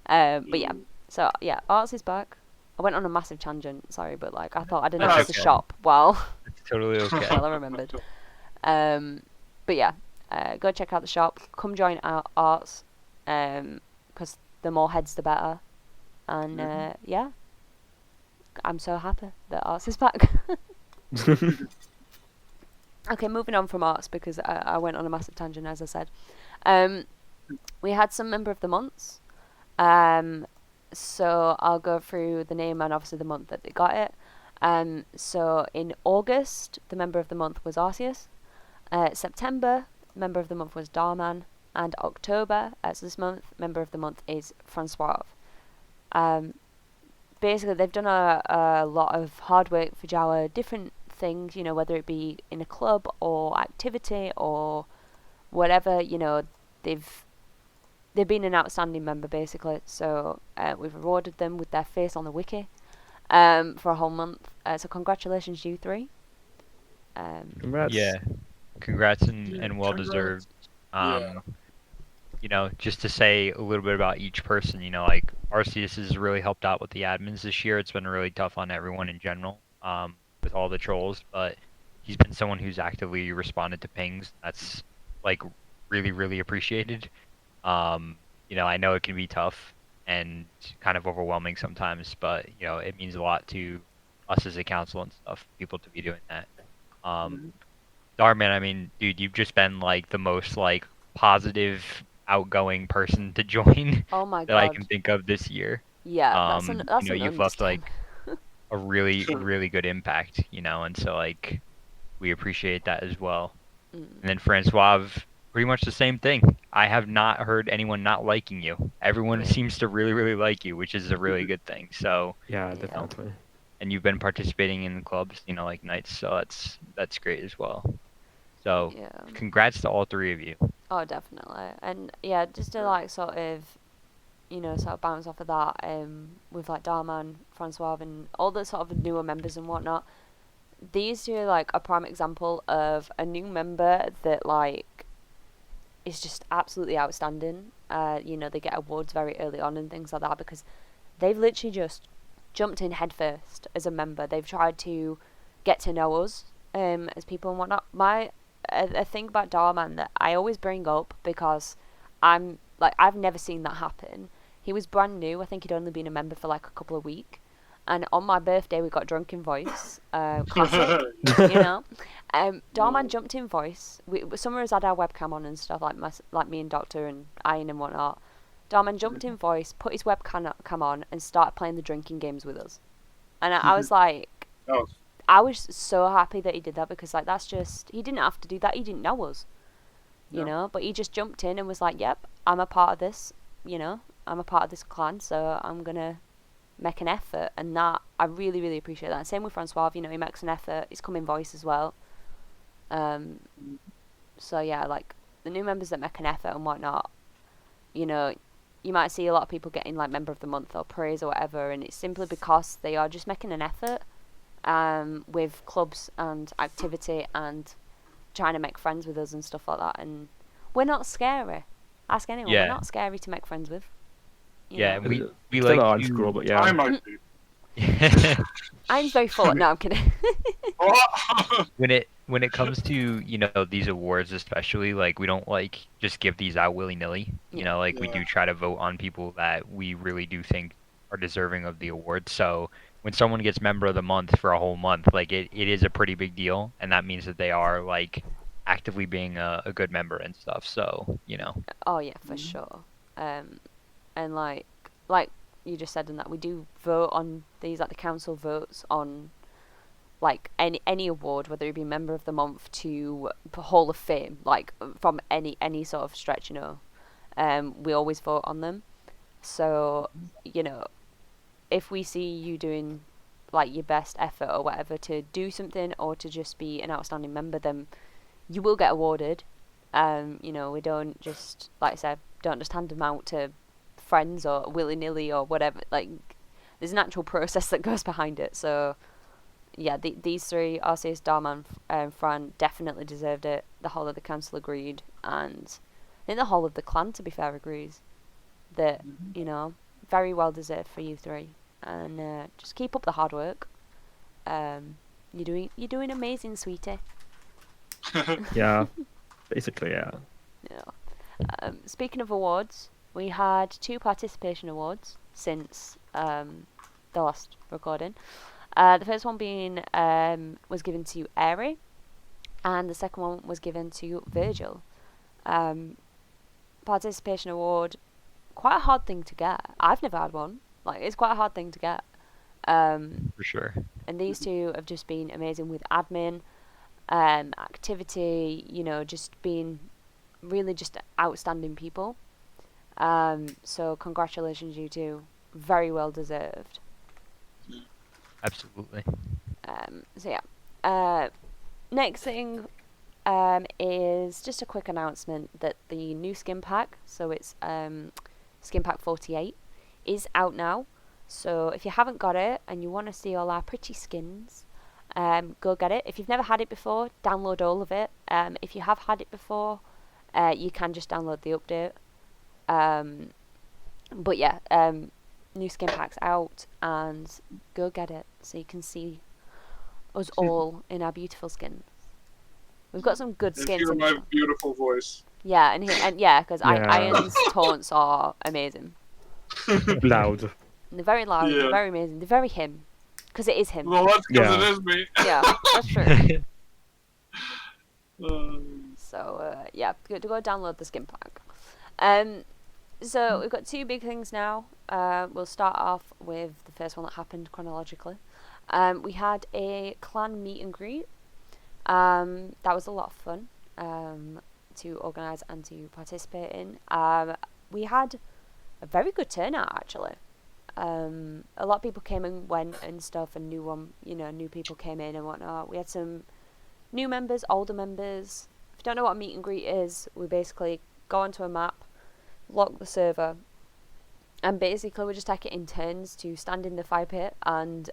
But yeah. So yeah, Arts is back. I went on a massive tangent, sorry, but like I thought I'd announce the okay. shop while It's totally okay. I remembered. But yeah, go check out the shop. Come join our Arts, because the more heads the better. And yeah, I'm so happy that Arts is back. Okay, moving on from arts because I went on a massive tangent, as I said. We had some member of the months. So I'll go through the name and obviously the month that they got it. So in August, the member of the month was Arceus. September, member of the month was Darman. And October, as this month, member of the month is Francois. Basically, they've done a lot of hard work for JAWA, different things, whether it be in a club or activity or whatever, they've been an outstanding member, basically. So we've rewarded them with their face on the wiki for a whole month. So congratulations, you three. Congrats. Yeah, congrats and well deserved. Just to say a little bit about each person, like Arceus has really helped out with the admins this year. It's been really tough on everyone in general, with all the trolls, but he's been someone who's actively responded to pings. That's like really, really appreciated. I know it can be tough and kind of overwhelming sometimes, but it means a lot to us as a council and stuff, people to be doing that. Darman, I mean, dude, you've just been like the most like positive, outgoing person to join Oh my that I god. can think of this year. Yeah, that's an You've left like understatement. a really, really good impact, and so like we appreciate that as well. And then Francois, pretty much the same thing. I have not heard anyone not liking you. Everyone seems to really, really like you, which is a really good thing. So Yeah, definitely. and you've been participating in the clubs, like nights, so that's great as well. So congrats to all three of you. Oh, definitely. And yeah, just to like sort of bounce off of that, with like Darman, Francois, and all the sort of newer members and whatnot. These two are like a prime example of a new member that like is just absolutely outstanding. They get awards very early on and things like that because they've literally just jumped in headfirst as a member. They've tried to get to know us as people and whatnot. A thing about Darman that I always bring up because I've never seen that happen. He was brand new. I think he'd only been a member for like a couple of weeks. And on my birthday, we got drunk in voice. Classic, Darman jumped in voice. Some of us had our webcam on and stuff, like me and Doctor and Iron and whatnot. Darman jumped in voice, put his webcam on, and started playing the drinking games with us. And I was like, I was so happy that he did that because like that's just, he didn't have to do that. He didn't know us, but he just jumped in and was like, yep, I'm a part of this. I'm a part of this clan, so I'm gonna make an effort, and that I really, really appreciate that. And same with Francois, he makes an effort. He's come in voice as well. So yeah, like the new members that make an effort and whatnot, you might see a lot of people getting like member of the month or praise or whatever, and it's simply because they are just making an effort with clubs and activity and trying to make friends with us and stuff like that. And we're not scary. Ask anyone. We're not scary to make friends with. We Still like Unscroll, but yeah. I might be. I'm very full. No, I'm kidding. When it comes to these awards, especially, like we don't like just give these out willy-nilly. We do try to vote on people that we really do think are deserving of the award. So when someone gets member of the month for a whole month, like it is a pretty big deal, and that means that they are like actively being a good member and stuff. So Oh yeah, for sure. And like you just said, in that we do vote on these, like the council votes on like any award, whether it be member of the month to Hall of Fame, like from any sort of stretch, we always vote on them. So if we see you doing like your best effort or whatever to do something or to just be an outstanding member, then you will get awarded. We don't just, like I said, don't just hand them out to friends or willy-nilly or whatever. Like there's an actual process that goes behind it. So yeah, these three, Arceus, Darman, Fran, definitely deserved it. The whole of the council agreed, and I think the whole of the clan, to be fair, agrees that very well deserved for you three. And just keep up the hard work. You're doing amazing, sweetie. Yeah, basically, yeah. Speaking of awards, we had 2 participation awards since the last recording. The first one being was given to Airy and the second one was given to Virgil. Participation award, quite a hard thing to get. I've never had one. Like, it's quite a hard thing to get. For sure. And these two have just been amazing with admin, activity, just being really just outstanding people. So congratulations, you two. Very well deserved. Absolutely. So yeah. Next thing is just a quick announcement that the new skin pack, so it's skin pack 48, is out now. So if you haven't got it and you want to see all our pretty skins, go get it. If you've never had it before, download all of it. If you have had it before, you can just download the update. But yeah, new skin pack's out, and go get it so you can see us all in our beautiful skins. We've got some good skins. Hear my beautiful voice. Yeah, and because Iron's taunts are amazing. Loud. They're very loud. Yeah. They're very amazing. They're very him, because it is him. Well, that's because Yeah. it is me. Yeah, that's true. Uh, So yeah, go download the skin pack. So we've got two big things now. We'll start off with the first one that happened chronologically. We had a clan meet and greet. That was a lot of fun to organise and to participate in. We had a very good turnout, actually. A lot of people came and went and stuff, and new people came in and whatnot. We had some new members, older members. If you don't know what a meet and greet is, we basically go onto a map, lock the server, and basically we just take it in turns to stand in the fire pit and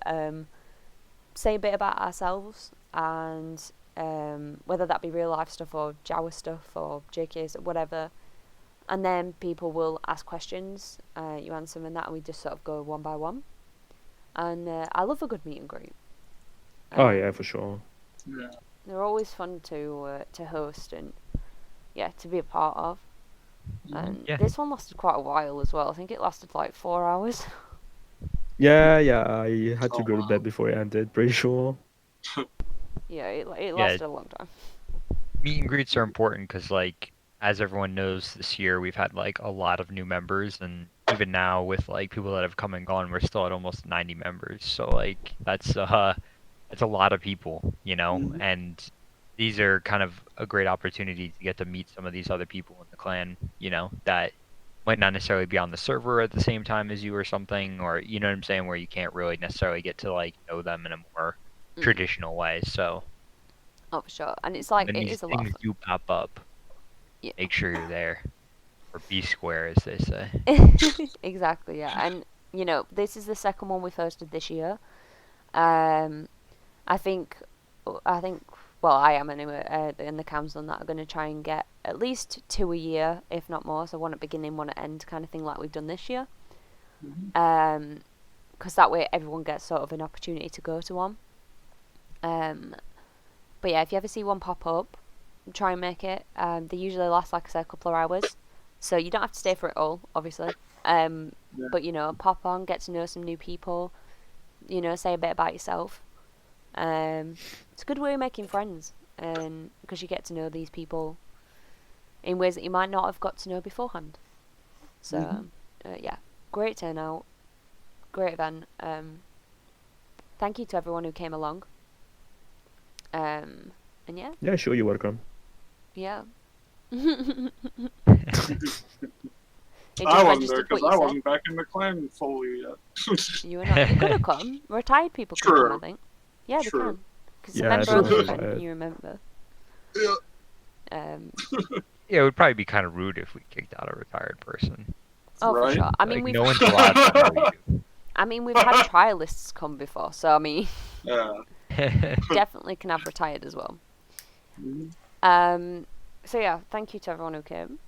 say a bit about ourselves, and whether that be real life stuff or JAWA stuff or JKs or whatever. And then people will ask questions, you answer them and that, and we just sort of go one by one. And I love a good meet and greet. Oh yeah, for sure. yeah. They're always fun to host and to be a part of. And Yeah. this one lasted quite a while as well. I think it lasted like 4 hours. Yeah, I had to Oh, go to wow. bed before it ended, pretty sure. Yeah, it lasted a long time. Meet and greets are important because, like, as everyone knows, this year we've had like a lot of new members, and even now with like people that have come and gone, we're still at almost 90 members. So like that's a lot of people, and these are kind of a great opportunity to get to meet some of these other people in the clan, that might not necessarily be on the server at the same time as you or something, or you know what I'm saying, where you can't really necessarily get to like know them in a more traditional way. So Oh, for sure. And it's like, when it these is a lot of things do pop up, Yeah. make sure you're there, or be square, as they say. fun. Exactly, yeah. And, this is the second one we've hosted this year. I think, well, I am anyway, in the council and that are going to try and get at least 2 a year, if not more. So one at beginning, one at end kind of thing like we've done this year. Because that way everyone gets sort of an opportunity to go to one. But yeah, if you ever see one pop up, try and make it. They usually last, like I said, a couple of hours. So you don't have to stay for it all, obviously. But, pop on, get to know some new people, say a bit about yourself. It's a good way of making friends, because you get to know these people in ways that you might not have got to know beforehand. So, yeah, great turnout, great event. Thank you to everyone who came along. And yeah. Yeah, sure, you're welcome. Yeah. I wasn't there because I wasn't back in the clan fully yet. You were not. You could have come. Retired people could True. come, I think. Yeah, they True. can. Because Yeah, it's a member true. of the clan, you remember. Yeah. Yeah, it would probably be kind of rude if we kicked out a retired person. Oh, Right? for sure. I mean, Like, no one's allowed to know you. I mean, we've had trialists come before, so I mean, Yeah. definitely can have retired as well. Mhm. So yeah, thank you to everyone who came.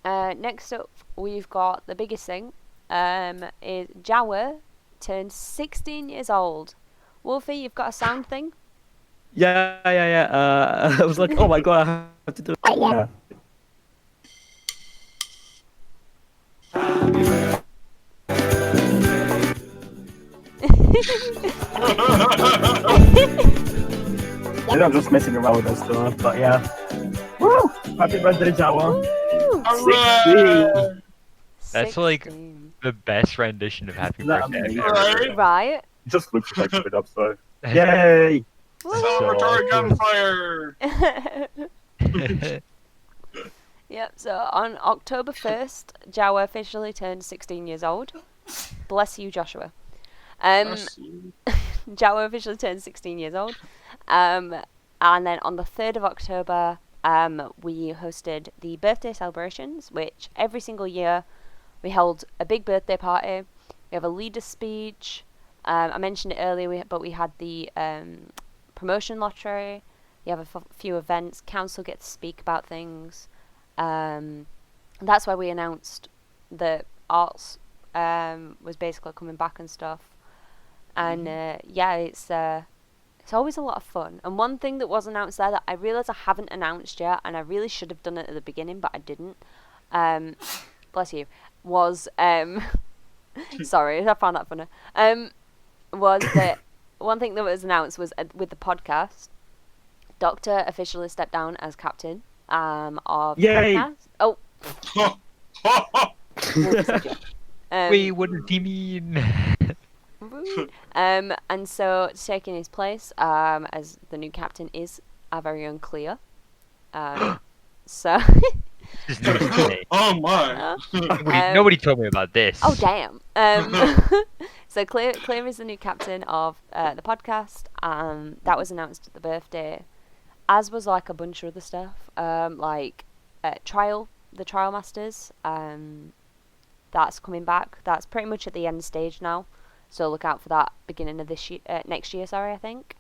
Next up, we've got the biggest thing. Is JAWA turned 16 years old. Wolfy, you've got a sound thing? Yeah. I was like, oh my god, I have to do it. Yeah. Maybe I'm just messing around with that stuff, but yeah. Woo! Happy birthday, JAWA. 16. That's like the best rendition of Happy Birthday I've ever heard. Right? Just looks like it up, so. Yay! Celebratory gunfire! Yep, so on October 1st, JAWA officially turned 16 years old. Bless you, Joshua. JAWA officially turned 16 years old. And then on the 3rd of October, we hosted the birthday celebrations, which every single year we held a big birthday party. We have a leader speech. I mentioned it earlier, but we had the promotion lottery. We have a few events. Council gets to speak about things. That's why we announced that arts was basically coming back and stuff. And yeah, it's always a lot of fun. And one thing that was announced there that I realised I haven't announced yet, and I really should have done it at the beginning, but I didn't. Bless you. Was sorry, I found that funny. Was that one thing that was announced was with the podcast, Doctor officially stepped down as captain of the podcast. Oh. Wait, what did he mean? And so taking his place as the new captain is our very own Cleo. So. Oh my! Nobody told me about this. Oh damn! So Cleo is the new captain of the podcast. That was announced at the birthday, as was like a bunch of other stuff, like the Trial Masters. That's coming back. That's pretty much at the end stage now. So look out for that beginning of this year, next year. Sorry, I think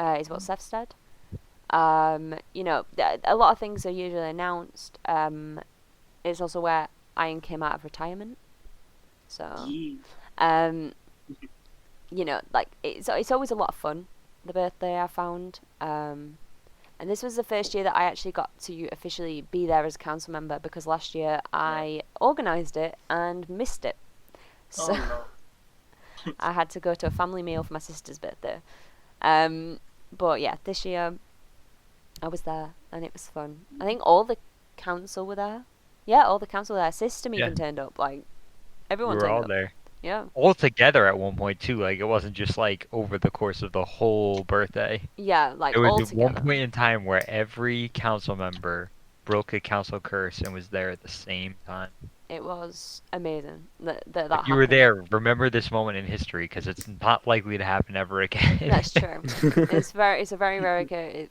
is what Seth said. You know, a lot of things are usually announced. It's also where Iron came out of retirement. So, you know, like it's always a lot of fun. The birthday I found, and this was the first year that I actually got to officially be there as a council member, because last year I organised it and missed it. So I had to go to a family meal for my sister's birthday. But yeah, this year I was there and it was fun. I think all the council were there. Yeah, all the council were there. System even turned up. Like everyone turned up. We were all there. Yeah. All together at one point too. Like it wasn't just like over the course of the whole birthday. Yeah, like all together. There was one point in time where every council member broke a council curse and was there at the same time. It was amazing that you happened. were there. Remember this moment in history, because it's not likely to happen ever again. That's true. It's a very rare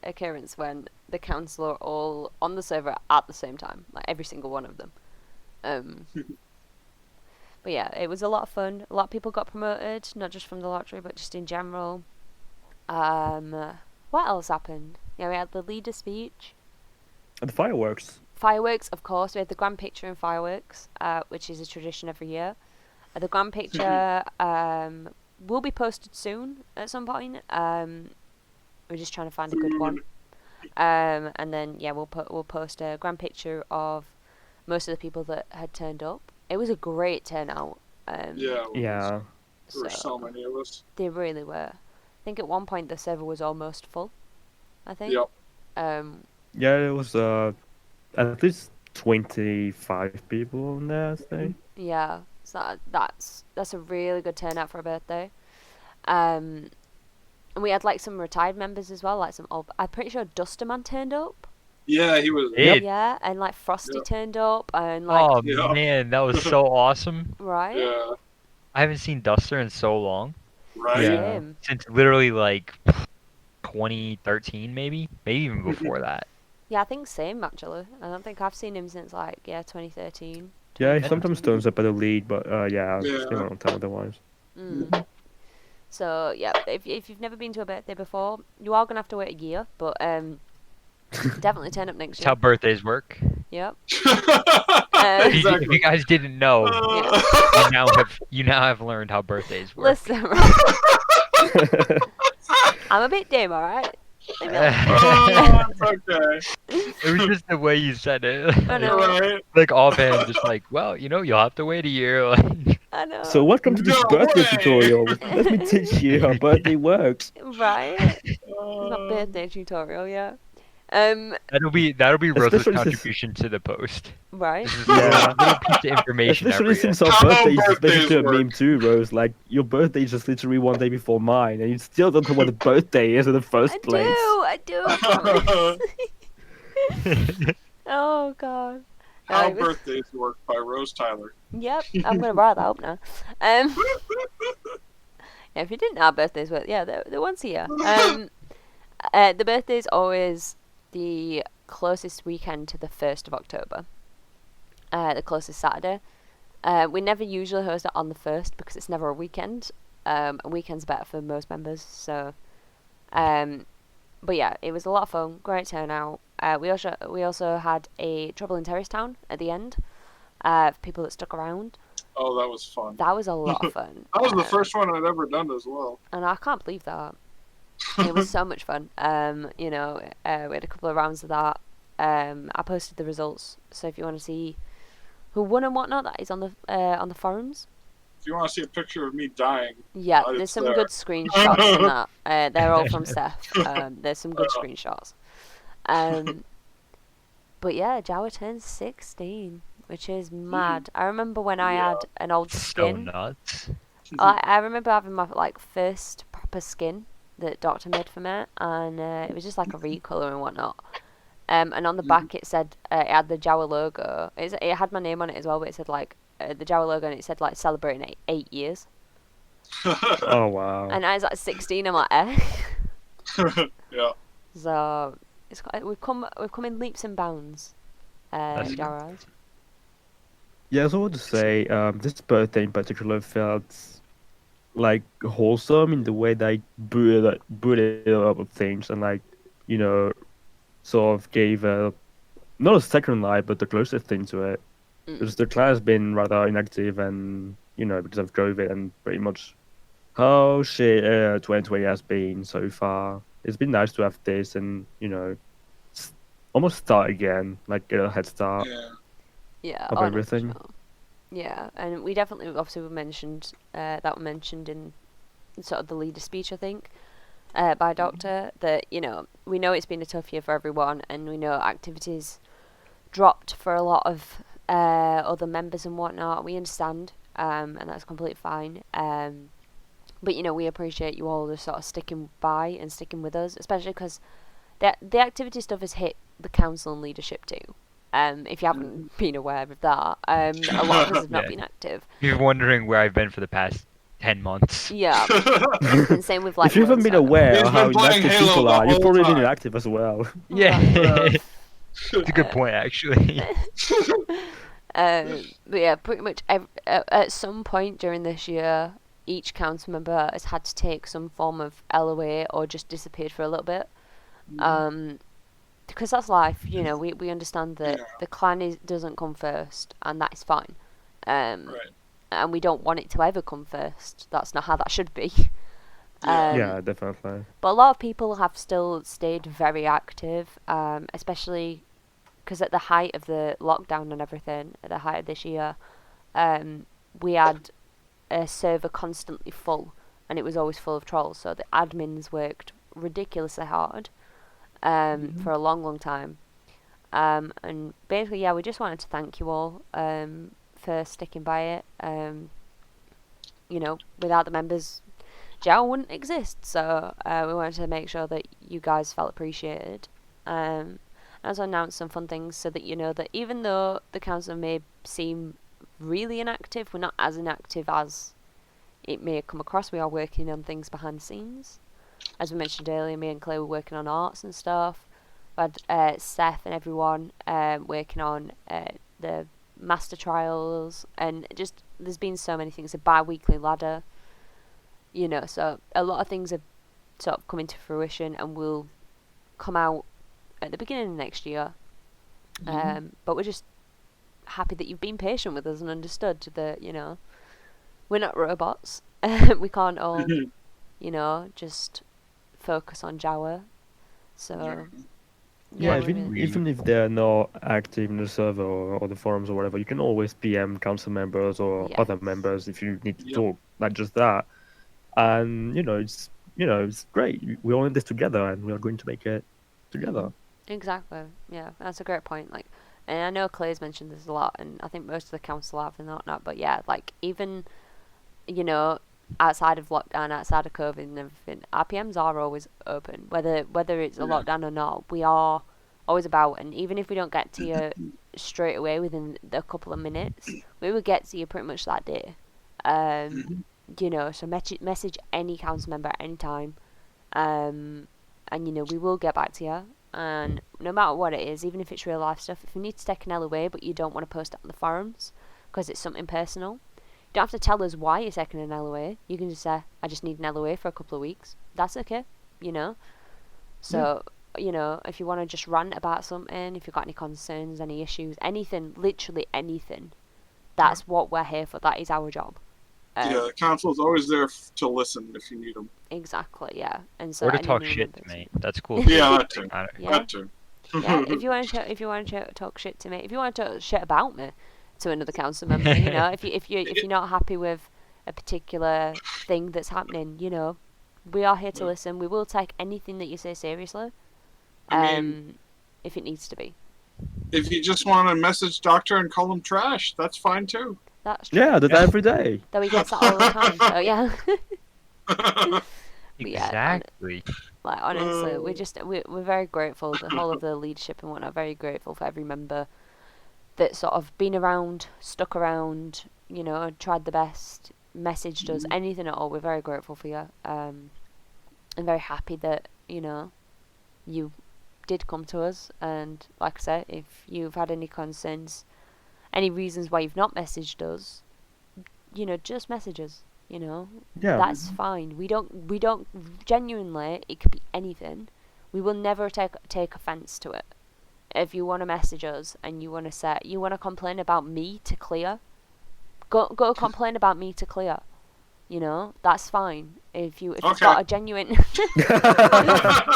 occurrence when the council are all on the server at the same time, like every single one of them. But yeah, it was a lot of fun. A lot of people got promoted, not just from the lottery, but just in general. What else happened? Yeah, we had the leader speech. And the fireworks. Fireworks, of course. We had the grand picture and fireworks, which is a tradition every year. The grand picture will be posted soon at some point. We're just trying to find a good one. And then yeah, we'll post a grand picture of most of the people that had turned up. It was a great turnout. Yeah. Yeah. There were so many of us. They really were. I think at one point the server was almost full. I think. Yep. Yeah, it was at least 25 people on there, I think. Yeah, so that's a really good turnout for a birthday. And we had like some retired members as well, like some old. I'm pretty sure Dusterman turned up. Yeah, he was. Yeah, and like Frosty turned up, and like. Oh man, that was so awesome. Right. Yeah. I haven't seen Duster in so long. Right. Yeah. Since literally like 2013, maybe even before that. Yeah, I think same actually. I don't think I've seen him since like 2013. Yeah, he sometimes turns up at the lead, but yeah, Yeah. still don't tell otherwise. So yeah, if you've never been to a birthday before, you are gonna have to wait a year, but definitely turn up next That's year. how birthdays work. Yep. If you guys didn't know, you now have learned how birthdays work. Listen, I'm a bit dim, alright? Okay. It was just the way you said it. I know. Right. Like offhand, just like, well, you'll have to wait a year. I know. So welcome to this No birthday way. tutorial. Let me teach you how birthday works. Right? It's my birthday tutorial, yeah. That'll be Rose's Especially since- contribution to the post. Right. This is Yeah. a little piece of information Especially every year. since our How birthday is birthdays basically a work. meme too, Rose. Like, your birthday is just literally one day before mine, and you still don't know what a birthday is in the first place. I do. I promise. Oh god. How Right. Birthdays Work by RoseTyler. Yep, I'm gonna write that up now. Yeah, if you didn't know how birthdays work, yeah, they're once a year. The birthday is always the closest weekend to the 1st of October. The closest Saturday. We never usually host it on the 1st because it's never a weekend. A weekend's better for most members, so. But yeah, it was a lot of fun, great turnout. We also had a Trouble in Terrace Town at the end, for people that stuck around. Oh, that was fun. That was a lot of fun. That was the first one I'd ever done as well. And I can't believe that. It was so much fun. We had a couple of rounds of that. I posted the results, so if you want to see who won and whatnot, that is on the forums. If you want to see a picture of me dying, Yeah, there's some good screenshots in that. They're all from Seth. There's some good screenshots. But yeah, JAWA turns 16, which is mad. I remember when I had an old So skin. nuts. I remember having my first proper skin that Doctor made for me, and it was just like a recolor and whatnot. And on the back it said it had the JAWA logo. It had my name on it as well, but it said like the JAWA logo, and it said like celebrating 8 years. Oh wow. And I was like 16. I'm like, eh. yeah. So we've come in leaps and bounds. JAWA. Yeah, so what to say, this birthday in particular felt like wholesome in the way they booted up of things and like, sort of gave not a second life but the closest thing to it. Because the clan has been rather inactive and, because of COVID and pretty much how shit 2020 has been so far. It's been nice to have this and, almost start again, like a head start. Yeah, of everything. Sure. Yeah, and we definitely obviously mentioned in sort of the leader speech, I think, by Doctor, that we know it's been a tough year for everyone, and we know activities dropped for a lot of other members and whatnot. We understand, and that's completely fine. But we appreciate you all just sort of sticking by and sticking with us, especially because the activity stuff has hit the council and leadership too. If you haven't been aware of that, a lot of us have not been active. You're wondering where I've been for the past 10 months. Yeah. And same with like. If you haven't been aware of how inactive people are, you've probably been inactive as well. Yeah. It's a good point, actually. But yeah, pretty much at some point during this year, each council member has had to take some form of LOA or just disappeared for a little bit. Because that's life, we understand that the clan doesn't come first, and that is fine. And we don't want it to ever come first. That's not how that should be. Yeah, definitely. But a lot of people have still stayed very active, especially because at the height of the lockdown and everything, at the height of this year, we had a server constantly full, and it was always full of trolls. So the admins worked ridiculously hard. For a long time, and basically, we just wanted to thank you all for sticking by it. Without the members, JAWA wouldn't exist. So we wanted to make sure that you guys felt appreciated. And also announce some fun things so that you know that even though the council may seem really inactive, we're not as inactive as it may come across. We are working on things behind the scenes. As we mentioned earlier, me and Clay were working on arts and stuff. We had Seth and everyone working on the master trials, and just there's been so many things. A bi-weekly ladder, so a lot of things have sort of come into fruition and will come out at the beginning of next year. But we're just happy that you've been patient with us and understood that we're not robots. We can't all just focus on JAWA. So yeah, even if they're not active in the server or the forums or whatever, you can always PM council members or other members if you need to talk, like just that. And it's it's great. We're all in this together, and we are going to make it together. Exactly. Yeah, that's a great point. Like, and I know Clay's mentioned this a lot, and I think most of the council have and whatnot. But yeah, like even, outside of lockdown, outside of COVID and everything, RPMs are always open. Whether it's a lockdown or not, we are always about. And even if we don't get to you straight away within a couple of minutes, we will get to you pretty much that day. So message any council member at any time, and we will get back to you. And no matter what it is, even if it's real life stuff, if you need to take an LOA but you don't want to post it on the forums because it's something personal, you don't have to tell us why you're taking an LOA. You can just say, I just need an LOA for a couple of weeks. That's okay, So, if you want to just rant about something, if you've got any concerns, any issues, anything, literally anything, that's what we're here for. That is our job. The council's always there to listen if you need them. Exactly, yeah. And so or to talk shit to me. That's cool. Yeah, that too. Yeah. That too. Yeah, if you want to talk shit to me, if you want to talk shit about me to another council member, if you're not happy with a particular thing that's happening, we are here to listen. We will take anything that you say seriously, if it needs to be. If you just want to message Doctor and call him trash, that's fine too. That's true. Yeah, I do that every day. Though he gets that all the time, so yeah. Exactly. Like honestly, we're very grateful. The whole of the leadership and whatnot, very grateful for every member that's sort of been around, stuck around, tried the best, messaged us, anything at all. We're very grateful for you. I'm very happy that you did come to us. And like I said, if you've had any concerns, any reasons why you've not messaged us, just message us. Yeah, that's fine. We don't genuinely, it could be anything. We will never take offense to it. If you want to message us and you want to complain about me to Clear, go complain about me to Clear. That's fine. If you've got a genuine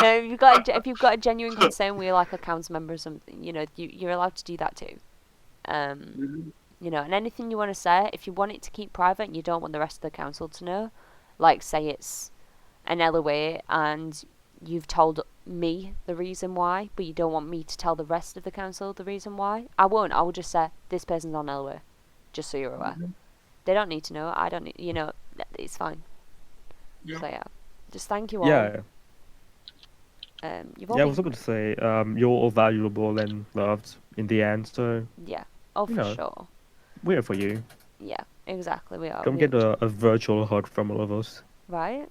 if you've got a genuine concern with like a council member or something, you're allowed to do that too. And anything you want to say, if you want it to keep private and you don't want the rest of the council to know, like say it's an LOA and you've told me the reason why, but you don't want me to tell the rest of the council the reason why, I won't. I will just say, this person's on LOA, just so you're aware. They don't need to know. I don't need, it's fine. Yeah. So yeah, just thank you all. Yeah. I was going to say, you're all valuable and loved in the end, so... Yeah, for sure. We're here for you. Yeah, exactly, we are. Come get a virtual hug from all of us. Right?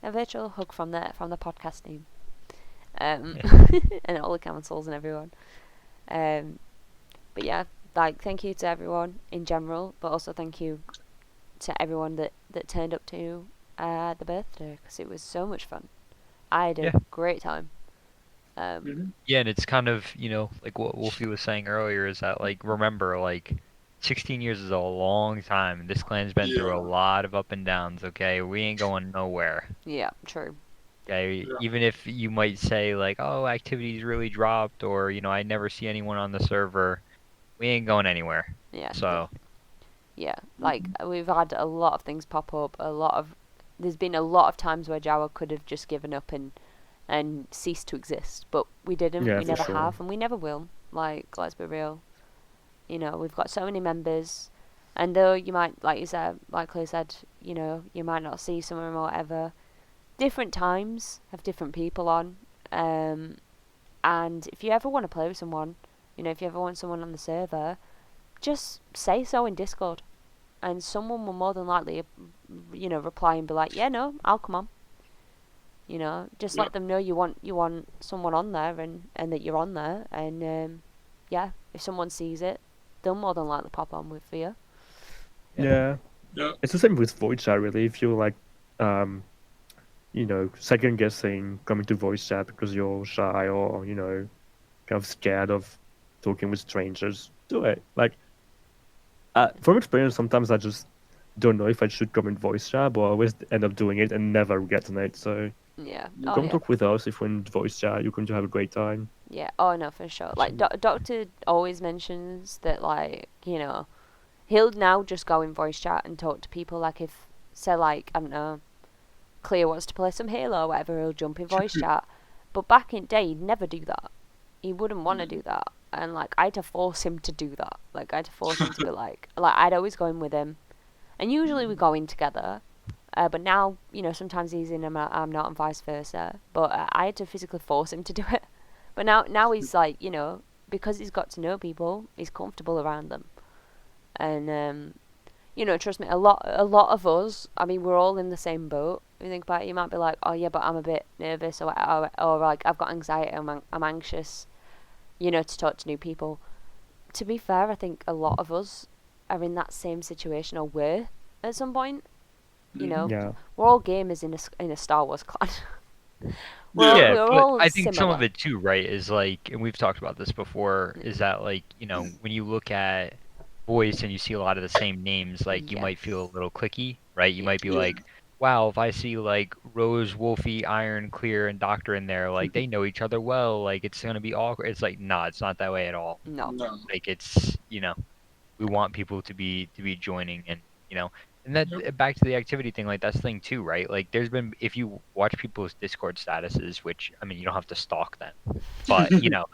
A virtual hug from the podcast team. And all the councils and everyone. But yeah, thank you to everyone in general, but also thank you to everyone that turned up to the birthday, because it was so much fun. I had a great time. Yeah, and it's kind of, like what Wolfy was saying earlier, is that, remember, 16 years is a long time. This clan's been through a lot of up and downs, okay? We ain't going nowhere. Yeah, true. Okay, even if you might say, oh, activity's really dropped, or, I never see anyone on the server, we ain't going anywhere. Yeah. So. Yeah, we've had a lot of things pop up, there's been a lot of times where JAWA could have just given up and ceased to exist, but we didn't, we never have, and we never will. Let's be real. We've got so many members, and though you might, like you said, like Clay said, you might not see some of them or whatever, different times have different people on, and if you ever want to play with someone, if you ever want someone on the server, just say so in Discord, and someone will more than likely, reply and be like, yeah, no, I'll come on. Just let them know you want someone on there, and that you're on there, and if someone sees it, they'll more than likely pop on with you. Yeah. It's the same with voice chat, really. If you're second guessing coming to voice chat because you're shy or kind of scared of talking with strangers, do it. From experience, sometimes I just don't know if I should come in voice chat, but I always end up doing it and never get on it. So come talk with us if we're in voice chat. You're going to have a great time. Yeah. Oh no, for sure. Doctor always mentions that, he'll now just go in voice chat and talk to people. If say I don't know, Clear wants to play some Halo or whatever, he'll jump in voice chat. But back in the day, he'd never do that. He wouldn't want to do that. And, like, I had to force him to do that. Like, I had to force him to be like, I'd always go in with him. And usually we go in together. But now, you know, sometimes he's in and I'm not, and vice versa. But I had to physically force him to do it. But now he's like, you know, because he's got to know people, he's comfortable around them. And, you know, trust me, a lot of us, I mean, we're all in the same boat. If you think about it, you might be like, oh yeah, but I'm a bit nervous, or like, I've got anxiety, I'm anxious, you know, to talk to new people. To be fair, I think a lot of us are in that same situation, or were at some point. You know, we're all gamers in a Star Wars clan. We're but all I think similar. some of it too, right, is like, and we've talked about this before, is that, like, you know, when you look at voice and you see a lot of the same names, like, you might feel a little clicky, right? You might be like, wow, if I see like Rose, Wolfy, Iron, Clear, and Doctor in there, like, they know each other well, like, it's gonna be awkward. It's like, nah, it's not that way at all. No. Like, it's, you know, we want people to be joining, and, you know, and that back to the activity thing, like, that's the thing too, right? Like, there's been, if you watch people's Discord statuses, which, I mean, you don't have to stalk them, but, you know,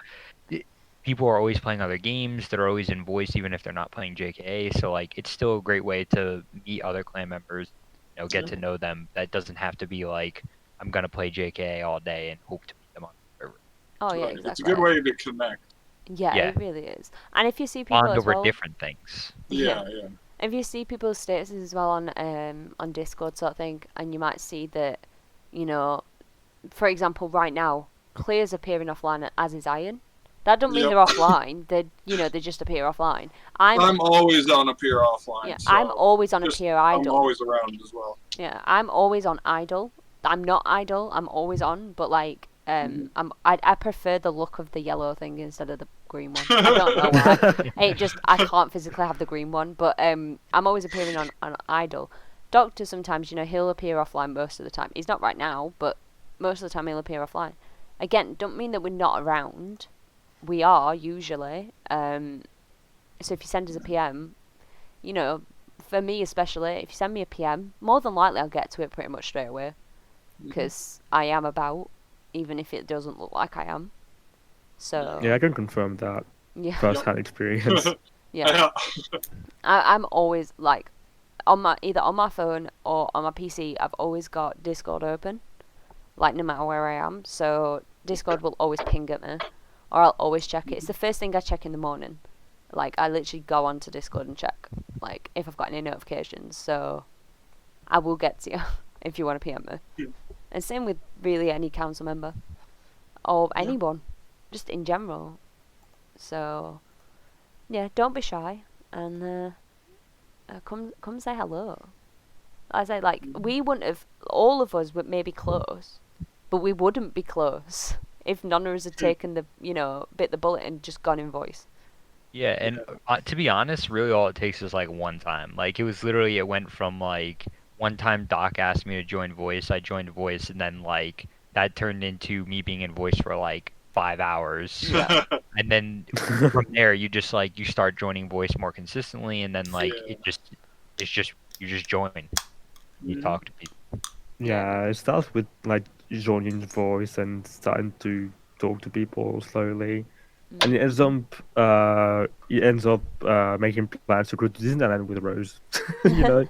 people are always playing other games. They're always in voice, even if they're not playing JKA. So, like, it's still a great way to meet other clan members, you know, get to know them. That doesn't have to be like, I'm gonna play JKA all day and hope to meet them on the server. Oh yeah, exactly. It's a good way to connect. Yeah, it really is. And if you see people bond as over well, different things. Yeah. If you see people's statuses as well on Discord sort of thing, and you might see that, you know, for example, right now, Clear's appearing offline as is Iron. That don't mean they're offline. They just appear offline. I'm always on appear offline. Yeah, so I'm always on appear idle. I'm always around as well. Yeah, I'm always on idle. I'm not idle. I'm always on, but like, I prefer the look of the yellow thing instead of the green one. I don't know why. I can't physically have the green one, but I'm always appearing on idle. Doctor sometimes, you know, he'll appear offline most of the time. He's not right now, but most of the time he'll appear offline. Again, don't mean that we're not around. We are usually. So if you send us a PM, you know, for me especially, if you send me a PM, more than likely I'll get to it pretty much straight away, because I am about, even if it doesn't look like I am. So yeah, I can confirm that. Yeah. First-hand experience. Yeah. I'm always like either on my phone or on my PC. I've always got Discord open, like no matter where I am. So Discord will always ping at me, or I'll always check it. It's the first thing I check in the morning. Like, I literally go onto Discord and check, like, if I've got any notifications. So I will get to you if you want to PM me. Yeah. And same with really any council member or anyone, just in general. So yeah, don't be shy, and come say hello. I say, like, we wouldn't have, all of us would maybe close, but we wouldn't be close if none of us had taken the, you know, bit the bullet and just gone in voice. Yeah, and to be honest, really all it takes is like one time. Like, it was literally, it went from like one time Doc asked me to join voice, I joined voice, and then like that turned into me being in voice for like 5 hours. Yeah. And then from there you just like, you start joining voice more consistently, and then like you just join. You talk to people. Yeah, it starts with like joining voice and starting to talk to people slowly. And it ends up making plans to go to Disneyland with Rose. You know?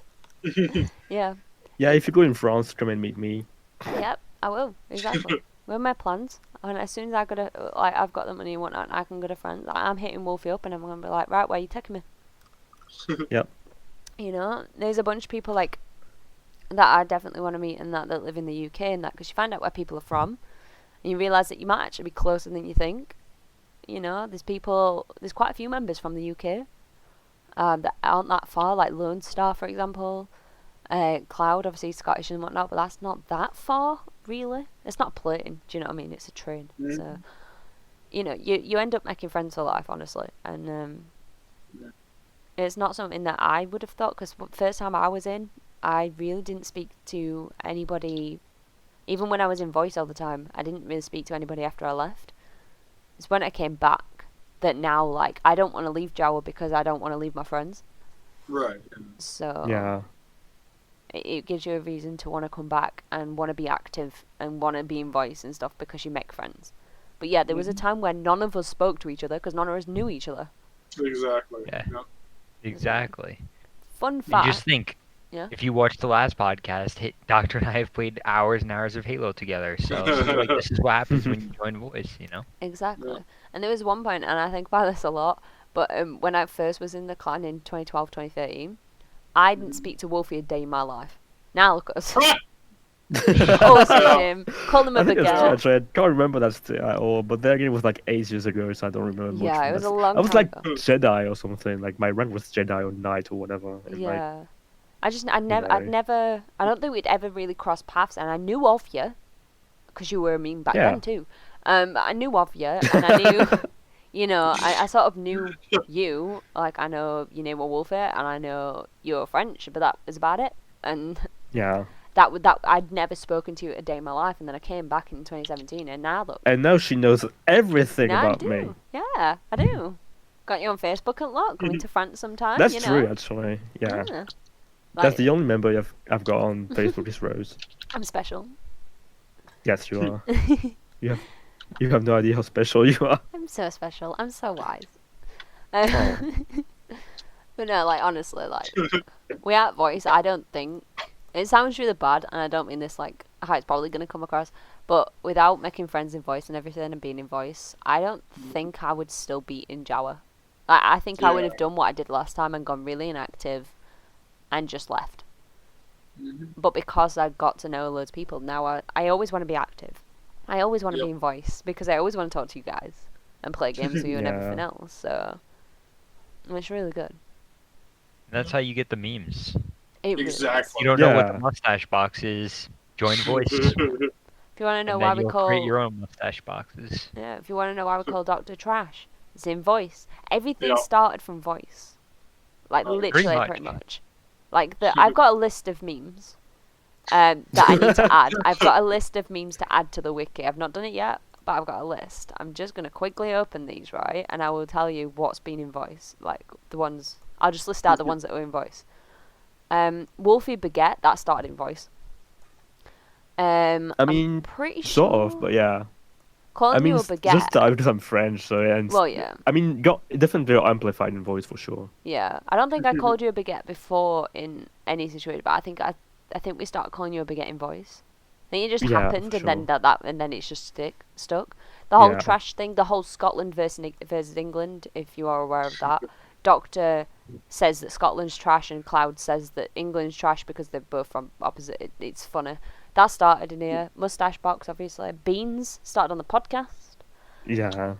Yeah. Yeah, if you go in France, come and meet me. Yep, I will. Exactly. With my plans, and as soon as I've got the money and whatnot, I can go to France. I'm hitting Wolfy up, and I'm gonna be like, right, where are you taking me? Yep. You know, there's a bunch of people like that I definitely want to meet, and that live in the UK, and that, because you find out where people are from, and you realise that you might actually be closer than you think. You know, there's quite a few members from the UK that aren't that far, like Lone Star, for example. Cloud, obviously Scottish and whatnot, but that's not that far, really. It's not a plane, do you know what I mean? It's a train. So, you know, you end up making friends for life, honestly. And it's not something that I would have thought, because first time I was in, I really didn't speak to anybody. Even when I was in voice all the time, I didn't really speak to anybody after I left. It's when I came back that now, like, I don't want to leave JAWA because I don't want to leave my friends. Right. So Yeah. it gives you a reason to want to come back and want to be active and want to be in voice and stuff because you make friends. But yeah, there was a time when none of us spoke to each other because none of us knew each other. Exactly. Yeah. Exactly. Fun fact. You just think, if you watched the last podcast, Doctor and I have played hours and hours of Halo together. So like, this is what happens when you join voice, you know? Exactly. Yeah. And there was one point, and I think about this a lot, but when I first was in the clan in 2012, 2013, I didn't speak to Wolfy a day in my life. Now look at us. Awesome him. Call him a baguette. I can't remember that at all, but then again, it was like 8 years ago, so I don't remember much. Yeah, it was a long time I was like ago. Jedi or something. Like my rank was Jedi or Knight or whatever. Yeah. I don't think we'd ever really crossed paths, and I knew of you, because you were a meme back then too. I knew of you, and I knew, you know, I sort of knew you. Like, I know your name was Wolfy, and I know you're French, but that was about it. And yeah. That I'd never spoken to you a day in my life, and then I came back in 2017, and now look. And now she knows everything about me. Yeah, I do. Got you on Facebook a lot. Coming to France sometime. That's you know. true, actually. Yeah. That's the only member I've got on Facebook is Rose. I'm special. Yes, you are. you have no idea how special you are. I'm so special. I'm so wise. But no, like honestly, like without voice, I don't think. It sounds really bad, and I don't mean this like how it's probably going to come across, but without making friends in voice and everything and being in voice, I don't think I would still be in JAWA. Like, I think I would have done what I did last time and gone really inactive and just left. But because I got to know loads of people, now I always want to be active. I always want to be in voice because I always want to talk to you guys and play games with you and everything else, so it's really good. That's how you get the memes. Exactly. You don't know what the mustache box is. Join voice. If you want to know why we create your own mustache boxes. Yeah, if you want to know why we call Dr. Trash, it's in voice. Everything started from voice. Like literally, pretty much. Like I've got a list of memes that I need to add. I've got a list of memes to add to the wiki. I've not done it yet, but I've got a list. I'm just gonna quickly open these, right, and I will tell you what's been in voice. Like the ones I'll just list out the ones that were in voice. Wolfy Baguette, that started in voice. I mean, I'm pretty sort sure. of, but yeah. Calling you a baguette. Just because I'm French, so yeah. Well, yeah. I mean, got definitely amplified in voice for sure. Yeah, I don't think I called you a baguette before in any situation, but I think we started calling you a baguette in voice. I think it just happened, and then and then it's just stuck. The whole trash thing, the whole Scotland versus England, if you are aware of that. Doctor says that Scotland's trash and Cloud says that England's trash because they're both from opposite. It's funny. That started in here. Mustache box, obviously. Beans started on the podcast. Yeah.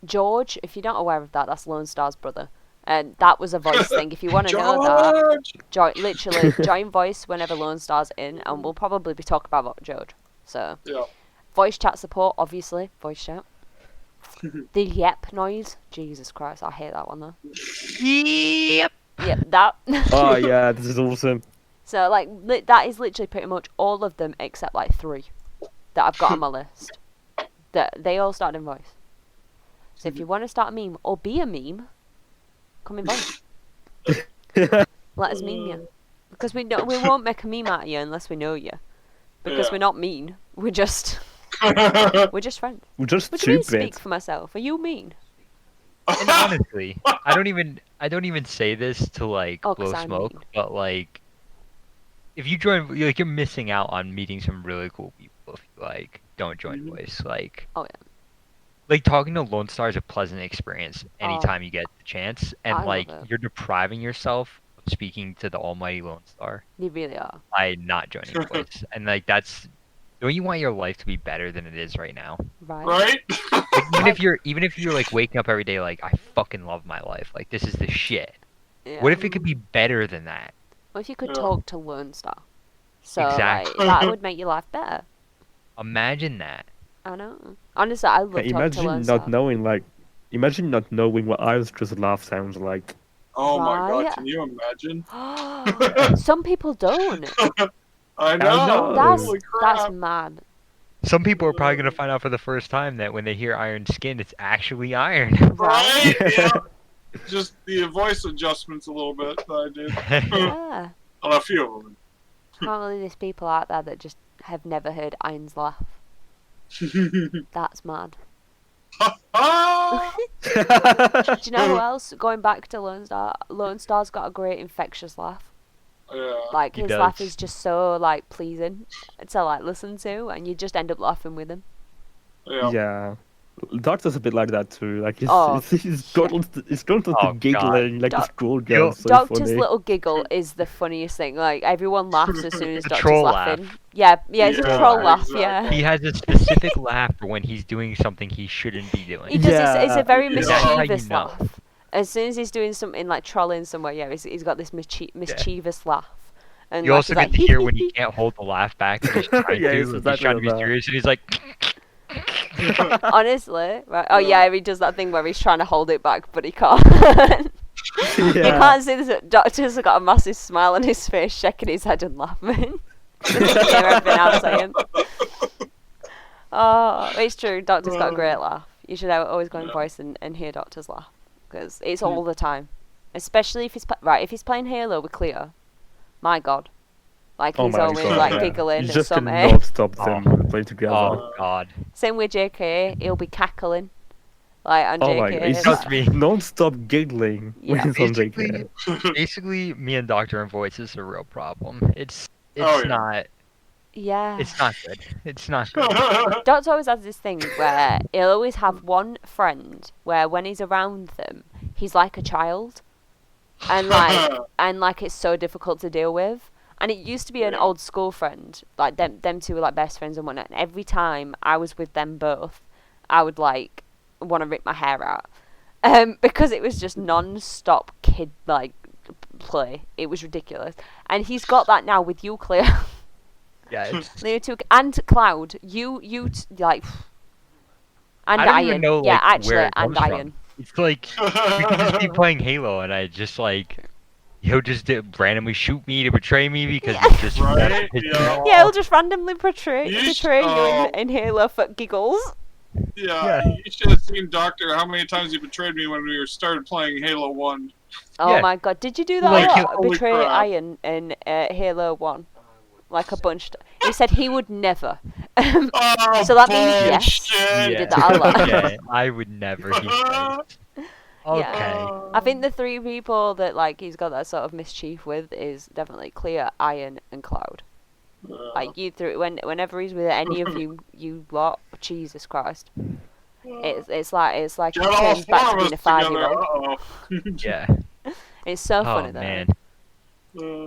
George, if you're not aware of that, that's Lone Star's brother. And that was a voice thing. If you want to know that, literally join voice whenever Lone Star's in, and we'll probably be talking about George. So, voice chat support, obviously. Voice chat. The yep noise. Jesus Christ, I hate that one though. Yep. Yep, that. Oh yeah, this is awesome. So like that is literally pretty much all of them except like 3 that I've got on my list. That they all start in voice. So if you want to start a meme or be a meme, come in voice. Let us meme you, because we won't make a meme out of you unless we know you, because we're not mean. We're just. We're just friends. We're just what stupid. Do you mean speak for myself? Are you mean? And honestly, I don't even say this to like blow smoke, but like, if you join, you're missing out on meeting some really cool people if you like don't join voice. Like, like talking to Lone Star is a pleasant experience anytime you get the chance, and like you're depriving yourself of speaking to the almighty Lone Star. You really are. By not joining voice, and like that's. Don't you want your life to be better than it is right now? Right? Like, even if you're like waking up every day like I fucking love my life, like this is the shit. Yeah. What if it could be better than that? What if you could talk to Lone Star? So like, that would make your life better. Imagine that. I know. Honestly, I love talking to Lone Star. Imagine not knowing what IronSkull's laugh sounds like. Oh my god, can you imagine? Some people don't. I know. That's mad. Some people are probably gonna find out for the first time that when they hear iron skin, it's actually iron. Right? Yeah. Just the voice adjustments a little bit that I did. Yeah. Well, a few of them. Apparently there's people out there that just have never heard Iron's laugh. That's mad. Do you know who else? Going back to Lone Star, Lone Star's got a great infectious laugh. Yeah. Like his laugh is just so like pleasing to like listen to, and you just end up laughing with him. Yeah. Doctor's a bit like that too. Like he's constantly giggling like a schoolgirl. So Doctor's funny. little giggle is the funniest thing. Like everyone laughs as soon as Doctor's troll laughing. laugh. Yeah, it's a troll laugh. exactly. Yeah. He has a specific laugh for when he's doing something he shouldn't be doing. He does. It's a very Yeah. mischievous That's how you know. laugh. As soon as he's doing something like trolling somewhere, he's got this mischievous laugh. And You like, also he's get to hear when he can't hold the laugh back. And he's trying Yeah, to. he's He's exactly trying to be like that. serious, and he's like. Honestly, right? Oh yeah, he does that thing where he's trying to hold it back, but he can't. You can't see this. Doctor's got a massive smile on his face, shaking his head and laughing. Just to hear everything I'm saying. Oh, it's true. Doctor's got a great laugh. You should always go in voice and hear Doctor's laugh, because it's all the time. Especially if he's playing Halo with Cleo. My God. Like he's always like giggling You and just something. cannot stop them playing together. Oh God. Same with JK, he'll be cackling. Like on Oh my JK. god, he's Trust just me. non-stop giggling when he's on JK. Basically, me and Doctor in voice is a real problem. It's Oh, yeah. not. Yeah. It's not good. It's not good. Doctor always has this thing where he'll always have one friend where when he's around them, he's like a child. And like it's so difficult to deal with. And it used to be an old school friend. Like them two were like best friends and whatnot. And every time I was with them both, I would like want to rip my hair out. Because it was just non-stop kid like play. It was ridiculous. And he's got that now with you, Cleo. Yeah. It's, and Cloud, you like, and I don't Iron, even know, yeah, like, actually, where it and comes from. Iron. it's like we could just be playing Halo, and I just like he'll just randomly shoot me to betray me because it's just Right? Yeah, he'll just randomly betray you in Halo for giggles. Yeah, you should have seen Doctor how many times he betrayed me when we started playing Halo 1. Oh Yeah. my God, did you do that Like, a lot? holy Betray crap. Iron in Halo 1? Like a bunch. He said he would never. Oh, So that means yes. bullshit. You did that a lot. Yeah, I would never. He said. Okay. I think the three people that like he's got that sort of mischief with is definitely Cleo, Iron, and Cloud. Like you through whenever he's with any of you lot, Jesus Christ, it's like he Get all turns back to four of being a us 5-year-old. together. Yeah. It's so funny Oh though. man.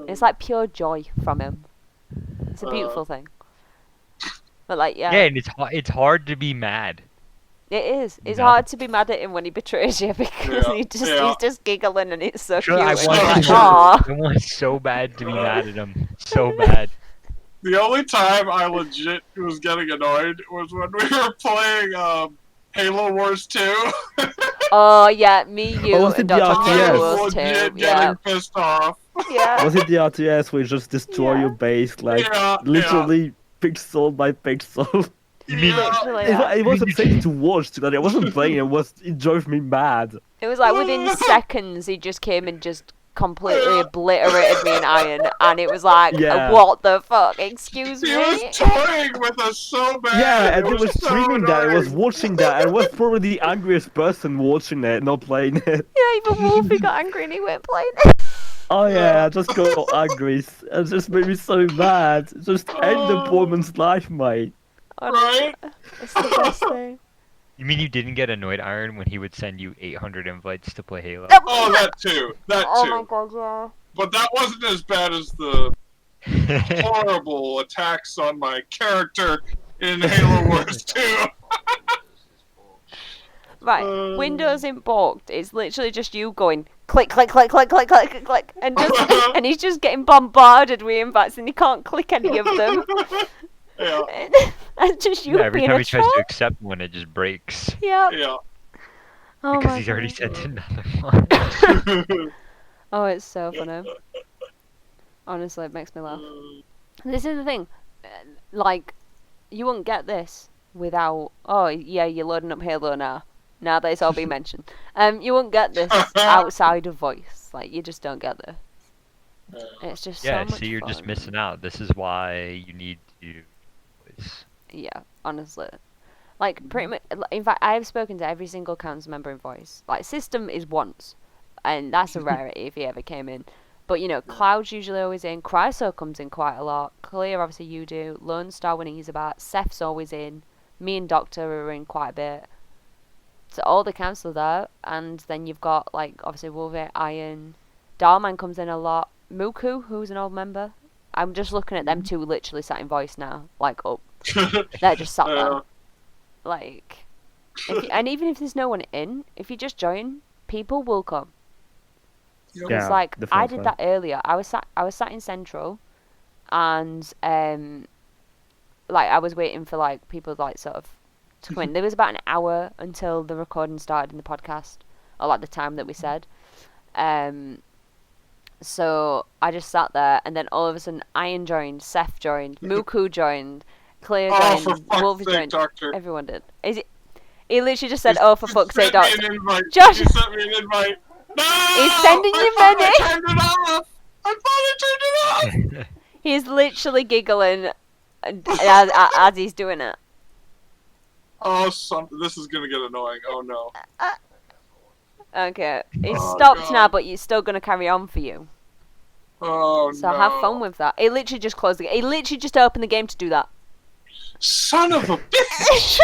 It's like pure joy from him. It's a beautiful thing. But like Yeah, and it's hard to be mad. it is. It's No. hard to be mad at him when he betrays you because he's just giggling and it's so Sure, cute. I and want, you're like, so- "Aw." I want so bad to be mad at him. So bad. The only time I legit was getting annoyed was when we were playing Halo Wars 2. Oh yeah, me, you, was and it the Dr. RTS? I Kilo was was legit too. getting Yeah, pissed off. yeah. Was it the RTS where you just destroy Yeah. your base, like Yeah, literally pixel by pixel? You mean Literally, It, yeah. it was upsetting to watch. That I wasn't playing. It drove me mad. It was like within seconds he just came and just completely obliterated me in Iron, and it was like, Yeah. what the fuck? Excuse He me. was toying with us so bad. Yeah, and it was so streaming that. I was annoying. watching that. I was probably the angriest person watching it, not playing it. Yeah, even Wolfy got angry and he went playing it. Oh yeah, I just got angry. It just made me so mad. Just end the poor man's life, mate. Right? It's the best thing. you mean you didn't get annoyed, Iron, when he would send you 800 invites to play Halo? Oh, that too. That Oh too. my God, yeah. But that wasn't as bad as the horrible attacks on my character in Halo Wars 2. Right, Windows in balked. It's literally just you going click, click, click, click, click, click, click, click, and and he's just getting bombarded with invites, and he can't click any of them. Yeah, And just you Yeah, every being time a he tries troll. to accept one, it just breaks. Yeah. yeah. Oh Because my he's already God. sent another one. Oh, it's so funny. Honestly, it makes me laugh. This is the thing. Like, you wouldn't get this without. Oh, yeah, you're loading up Halo now. Now that it's all been mentioned. You wouldn't get this outside of voice. Like, you just don't get this. It's just Yeah, so much see, you're fun. just missing out. This is why you need to voice. Yeah, honestly. Like, pretty much, in fact, I have spoken to every single council member in voice. Like, System is once, and that's a rarity if he ever came in. But, you know, Cloud's usually always in, Chryso comes in quite a lot, Clear, obviously you do, Lone Star when he's about, Seth's always in, me and Doctor are in quite a bit. So all the council are there, and then you've got, like, obviously Wolfy, Iron, Darman comes in a lot, Muku, who's an old member. I'm just looking at them two literally sat in voice now, like, up. They're just sat there. Like, and even if there's no one in, if you just join, people will come. Yeah, It's like definitely. I did that earlier. I was sat in Central, and like I was waiting for like people like sort of to come in. There was about an hour until the recording started in the podcast, or like the time that we said. So I just sat there, and then all of a sudden, Iron joined, Seth joined, Muku joined. Clear joined, Wolfy joined, Doctor. everyone did. He literally just said, "Oh, for fuck's sake, Doctor." Josh! You sent me an invite. No! He's sending you money! I turned it off! I thought I turned it off! He's literally giggling as he's doing it. Oh, this is gonna get annoying. Oh no. Okay, he stopped now, but he's still gonna carry on for you. Oh so no. have fun with that. He literally just closed the game. He literally just opened the game to do that. Son of a bitch!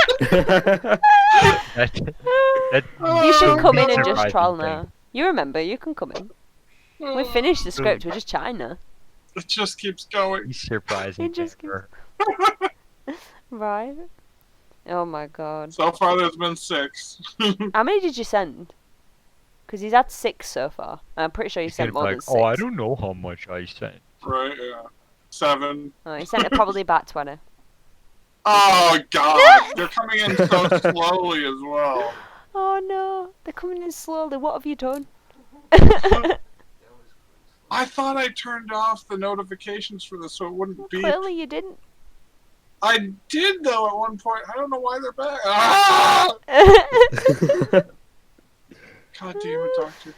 You should come in and just troll now. You remember, you can come in. We finished the script, we're just chatting now. It just keeps going. He's surprising. It just keeps... Right. Oh my god. So far there's been 6. How many did you send? Because he's had 6 so far. I'm pretty sure you sent more than 6. Oh, I don't know how much I sent. Right, yeah. 7. Oh, he sent it probably about 20. Oh god, they're coming in so slowly as well. Oh no, they're coming in slowly. What have you done? I thought I turned off the notifications for this so it wouldn't beep. Clearly you didn't. I did though at one point. I don't know why they're back. Ah! God damn it, Doctor.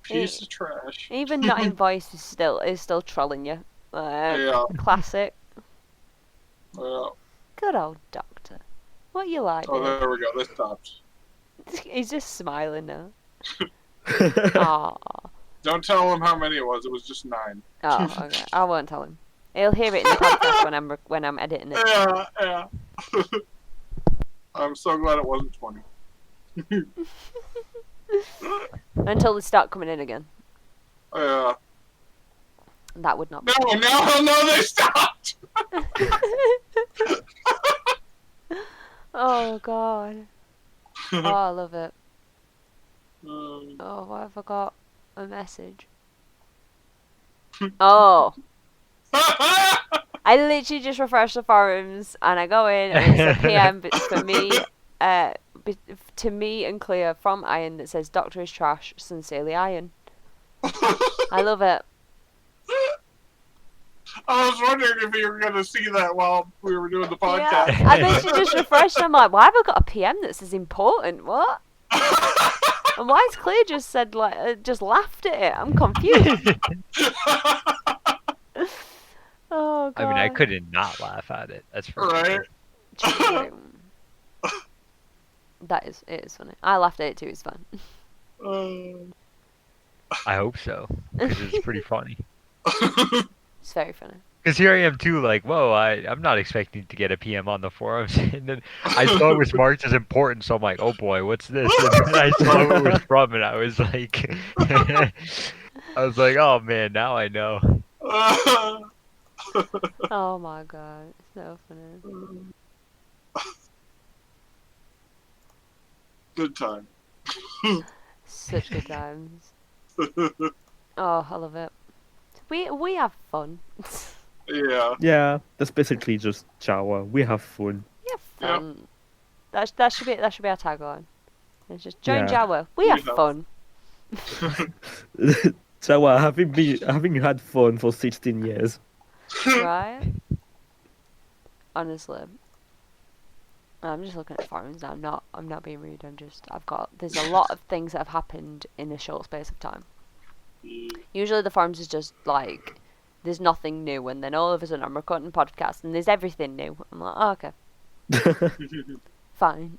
Piece of trash. Even not in voice is still trolling you. Yeah. Classic. Yeah. Good old Doctor. What you like? Oh, there we go. This stopped. He's just smiling now. Aww. Don't tell him how many it was. It was just 9. Oh, okay. I won't tell him. He'll hear it in the podcast when I'm editing it. Yeah, yeah. I'm so glad it wasn't 20. Until they start coming in again. Yeah. That would not be. No, they stopped! Oh, God. Oh, I love it. Oh, I forgot a message. Oh. I literally just refreshed the forums and I go in and it's a PM for me, to me and Clear from Iron that says Doctor is trash, sincerely Iron. I love it. I was wondering if you were going to see that while we were doing the podcast. Yeah, I literally just refreshed and I'm like, why have I got a PM that says important? What? And why has Clear just said just laughed at it? I'm confused. Oh god. I mean, I couldn't not laugh at it. That's for right. Sure. It is funny. I laughed at it too. It's fun. I hope so, because it's pretty funny. It's very funny. Because here I am too, like, whoa, I'm not expecting to get a PM on the forums, and then I saw it was marked as important, so I'm like, oh boy, what's this? And then I saw who it was from, and I was like, oh man, now I know. Oh my god, it's so funny. Good time. Such good times. Oh, I love it. We have fun. Yeah. Yeah, that's basically just JAWA. We have fun. We have fun. Yep. That should be our tagline. It's just join JAWA. We have fun. JAWA, having had fun for 16 years. Right? Honestly. I'm just looking at forums now. I'm not being rude. There's a lot of things that have happened in a short space of time. Usually the forums is just like, there's nothing new, and then all of a sudden I'm recording a podcast and there's everything new. I'm like, oh, okay. Fine.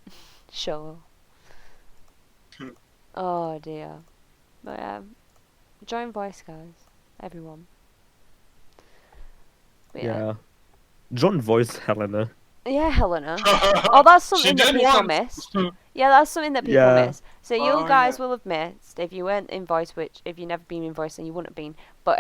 Sure. Oh dear. But join voice, guys. Everyone. But, Yeah. John voice Helena. Yeah, Helena. Oh, that's something that people missed. Yeah, that's something that people miss. So you guys will have missed if you weren't in voice, which if you've never been in voice, then you wouldn't have been. But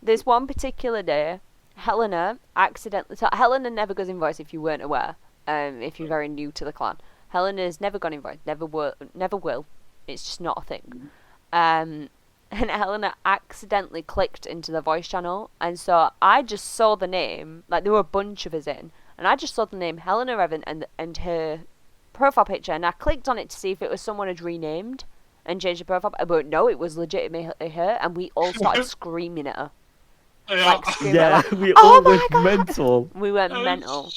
there's one particular day, Helena accidentally. So Helena never goes in voice if you weren't aware. If you're very new to the clan, Helena's never gone in voice. Never will. It's just not a thing. And Helena accidentally clicked into the voice channel, and so I just saw the name. Like there were a bunch of us in. And I just saw the name Helena Evan and her profile picture, and I clicked on it to see if it was someone had renamed and changed the profile. But no, it was legitimately her, and we all started screaming at her. Yeah, Like, we all went mental. We went mental.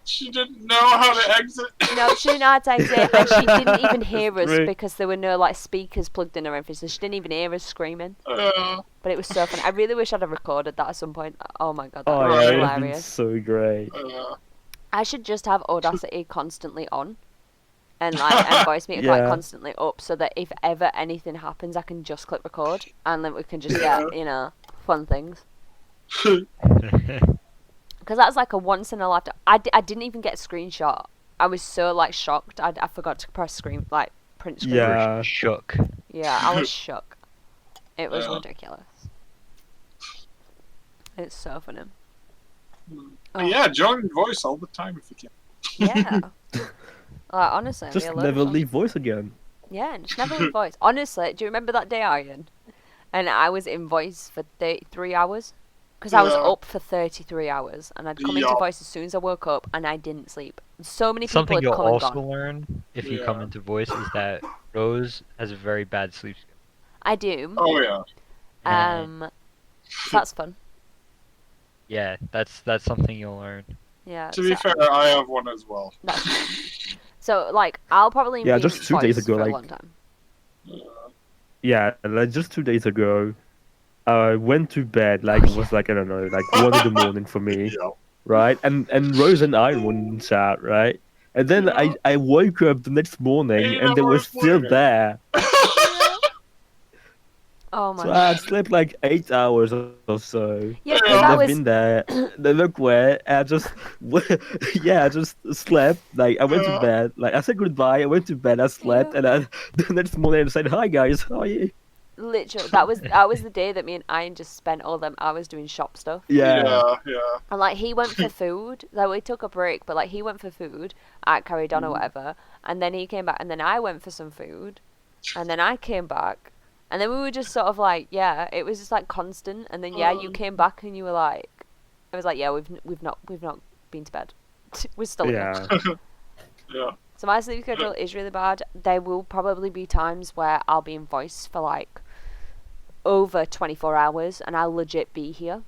She didn't know how to exit. No, she didn't know how to exit, and she didn't even hear us because there were no like speakers plugged in or anything, so she didn't even hear us screaming. But it was so fun. I really wish I'd have recorded that at some point. Oh my god, that was hilarious. So great. I should just have Audacity constantly on, and like and voice meter like constantly up, so that if ever anything happens, I can just click record, and then we can just get fun things. Because that's like a once in a lifetime. I didn't even get a screenshot. I was so like shocked. I forgot to press print screen. Yeah, shook. Yeah, I was shook. It was ridiculous. It's so funny. Oh. Yeah, join voice all the time if you can. Yeah. Honestly, just never leave voice again. Yeah, just never leave voice. Honestly, do you remember that day, Iron? And I was in voice for 33 hours? Because I was up for 33 hours, and I'd come into voice as soon as I woke up, and I didn't sleep. So many people had come and gone. Something you'll also learn if you come into voice is that Rose has a very bad sleep schedule. I do. Oh yeah. So that's fun. Yeah, that's something you'll learn. Yeah. To be fair, I have one as well. That's fun. So like, I'll probably be just 2 days ago, for like a long time. Yeah, like just 2 days ago, I went to bed it was like I don't know, like 1 in the morning for me, right? And Rose and I were in chat, right? And then I woke up the next morning and they were still there. Oh my god. So I had slept like 8 hours or so. Yeah, and I've been there. They look where I just I just slept. Like I went to bed. Like I said goodbye. I went to bed. I slept, and the next morning I said, "Hi guys, how are you?" Literally, that was the day that me and Ian just spent all them hours doing shop stuff. Yeah. And like he went for food. Like we took a break, but like he went for food. I carried on or whatever, and then he came back, and then I went for some food, and then I came back. And then we were just sort of like, it was just like constant. And then you came back and you were like, I was like, we've not been to bed. We're still here. Yeah. So my sleep schedule is really bad. There will probably be times where I'll be in voice for like over 24 hours, and I'll legit be here.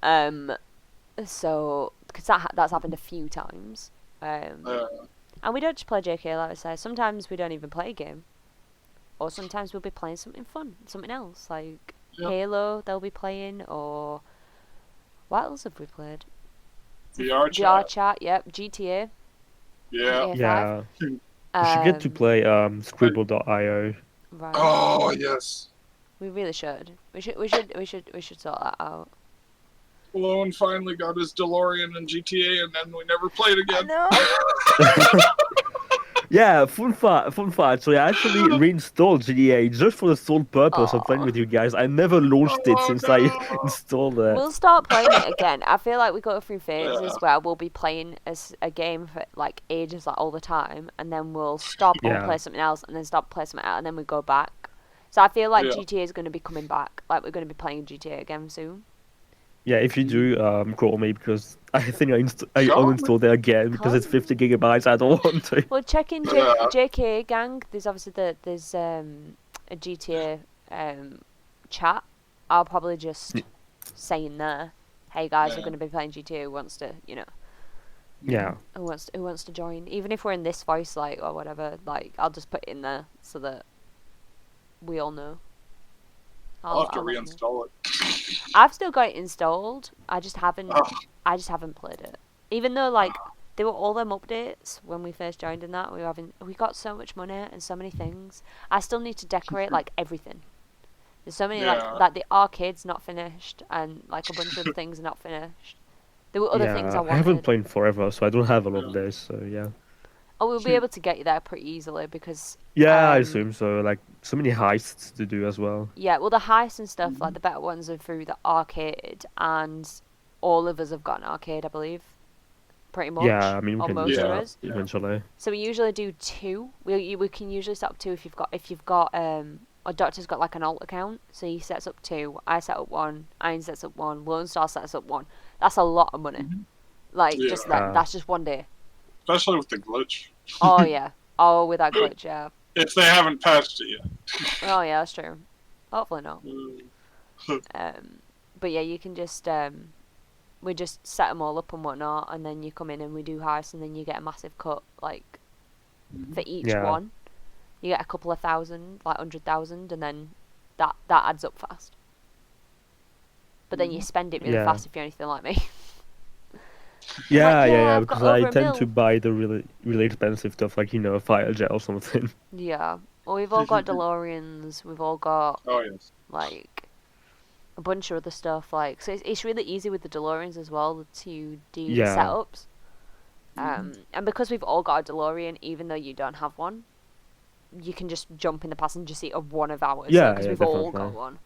So because that's happened a few times. And we don't just play JK, like I say. Sometimes we don't even play a game. Or sometimes we'll be playing something fun, something else, like Halo they'll be playing, or what else have we played? VR chat, yep, GTA. Yeah. We should get to play Scribble.io. Right. Oh yes. We really should. We should sort that out. Malone finally got his DeLorean in GTA, and then we never played again. No. Yeah, fun fact. So I actually reinstalled GTA just for the sole purpose of playing with you guys. I never launched it since I installed it. We'll start playing it again. I feel like we go through phases where we'll be playing a game for like ages, like all the time, and then we'll stop and play something else, and then stop play something else, and then we go back. So I feel like GTA is going to be coming back. Like we're going to be playing GTA again soon. Yeah, if you do, call me, because I think I uninstalled it again because it's 50 gigabytes. I don't want to. Well, check in JK gang. There's obviously there's a GTA chat. I'll probably just say in there, "Hey guys, we're going to be playing GTA. Who wants to, Yeah. Who wants to join? Even if we're in this voice, like or whatever, like I'll just put it in there so that we all know. I'll have to I'll let you know. reinstall it. I've still got it installed. I just haven't Oh. played it. Even though like there were all them updates when we first joined and that we got so much money and so many things. I still need to decorate like everything. There's so many like the arcade's not finished and like a bunch of other things are not finished. There were other things I wanted. I haven't played forever, so I don't have a lot of days. So yeah. Oh, we'll be able to get you there pretty easily because. Yeah, I assume so. Like so many heists to do as well. Yeah, well, the heists and stuff, like the better ones are through the arcade, and all of us have got an arcade, I believe. Pretty much. Yeah, I mean we or can most do of that us. eventually. So we usually do 2. We can usually set up 2 if you've got our doctor's got like an alt account, so he sets up 2. I set up 1. Iron sets up 1. Lone Star sets up 1. That's a lot of money. Like just that's just one day. Especially with the glitch. Oh yeah. Oh, with that glitch, yeah. If they haven't patched it yet. Oh yeah, that's true. Hopefully not. Mm. But yeah, you can just we just set them all up and whatnot, and then you come in and we do heists, and then you get a massive cut like for each one. You get a couple of thousand, like 100,000, and then that adds up fast. But then you spend it really fast if you're anything like me. Yeah, because I tend to buy the really expensive stuff, like fire jet or something. Yeah. Well, we've all got DeLoreans. We've all got like a bunch of other stuff. Like, so it's really easy with the DeLoreans as well to do the setups. And because we've all got a DeLorean, even though you don't have one, you can just jump in the passenger seat of one of ours. Yeah, because we've all got one.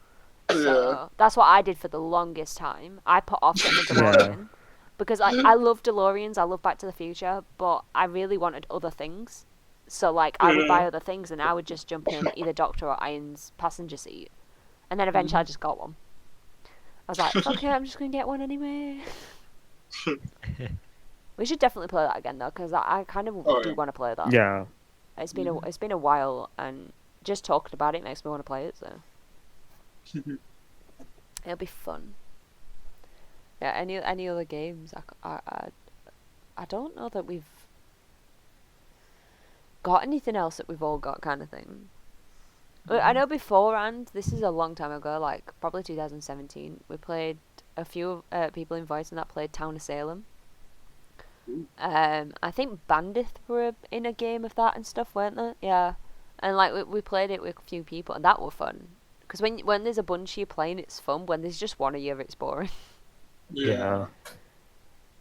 So that's what I did for the longest time. I put off getting a DeLorean. Because I love DeLoreans, I love Back to the Future, but I really wanted other things. So, like, I would buy other things, and I would just jump in either Doctor or Iron's passenger seat. And then eventually I just got one. I was like, okay, I'm just going to get one anyway. We should definitely play that again, though, because I kind of do want to play that. Yeah. It's been a while, and just talking about it makes me want to play it, so. It'll be fun. Yeah, any other games? I don't know that we've got anything else that we've all got, kind of thing. I know beforehand, this is a long time ago, like probably 2017. We played a few people in voice, and that played Town of Salem. I think Bandith were in a game of that and stuff, weren't they? Yeah, and like we played it with a few people, and that were fun. Because when there's a bunch of you playing, it's fun. When there's just one of you, it's boring. Yeah.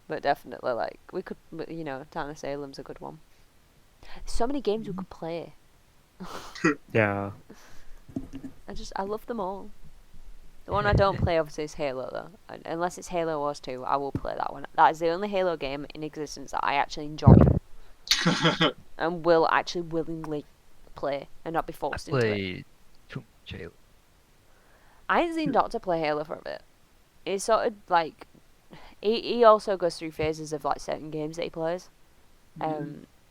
But definitely, like, we could, Town of Salem's a good one. There's so many games we could play. Yeah. I love them all. The one I don't play, obviously, is Halo, though. Unless it's Halo Wars 2, I will play that one. That is the only Halo game in existence that I actually enjoy. And will actually willingly play, and not be forced into it. I played too much Halo. I ain't seen Doctor play Halo for a bit. It's sort of like he also goes through phases of like certain games that he plays,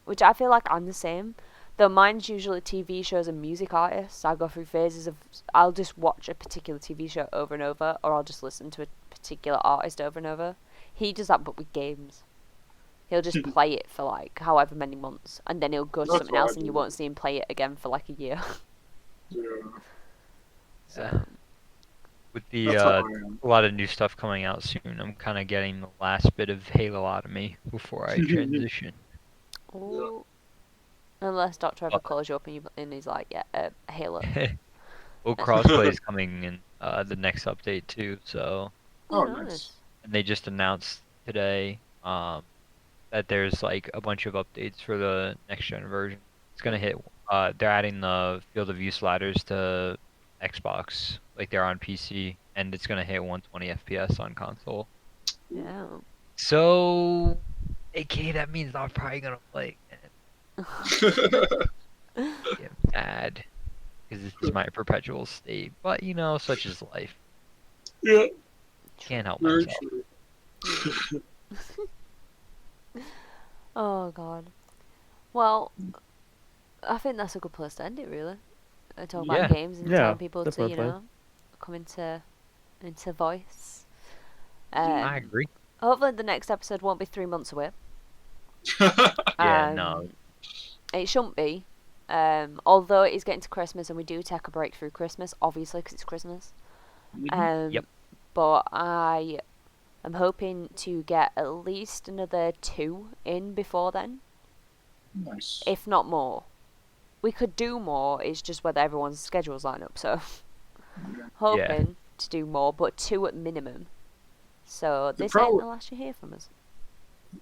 which I feel like I'm the same. Though mine's usually TV shows and music artists. I go through phases of I'll just watch a particular TV show over and over, or I'll just listen to a particular artist over and over. He does that, but with games. He'll just play it for like however many months, and then he'll go to something else, and you won't see him play it again for like a year. So. With the a lot of new stuff coming out soon, I'm kind of getting the last bit of Halo out of me before I transition. Oh. Unless Dr. ever calls you up and he's like, yeah, Halo. Well, crossplay is coming in the next update too, so. Oh, nice. And they just announced today that there's like a bunch of updates for the next gen version. It's gonna hit. They're adding the field of view sliders to Xbox, like they're on PC, and it's gonna hit 120 FPS on console. Yeah. So, AK, that means I'm probably gonna play it. Get mad, because this is my perpetual state. But such is life. Yeah. Can't help myself. Oh God. Well, I think that's a good place to end it, really. Talk about games and telling people definitely. to, come into voice. I agree. Hopefully the next episode won't be 3 months away. Yeah, no. It shouldn't be, Although it is getting to Christmas and we do take a break through Christmas, obviously, because it's Christmas. Yep. But I am hoping to get at least another 2 in before then. Nice. If not more. We could do more, it's just whether everyone's schedules line up, so hoping to do more, but 2 at minimum. So this ain't the last you hear from us.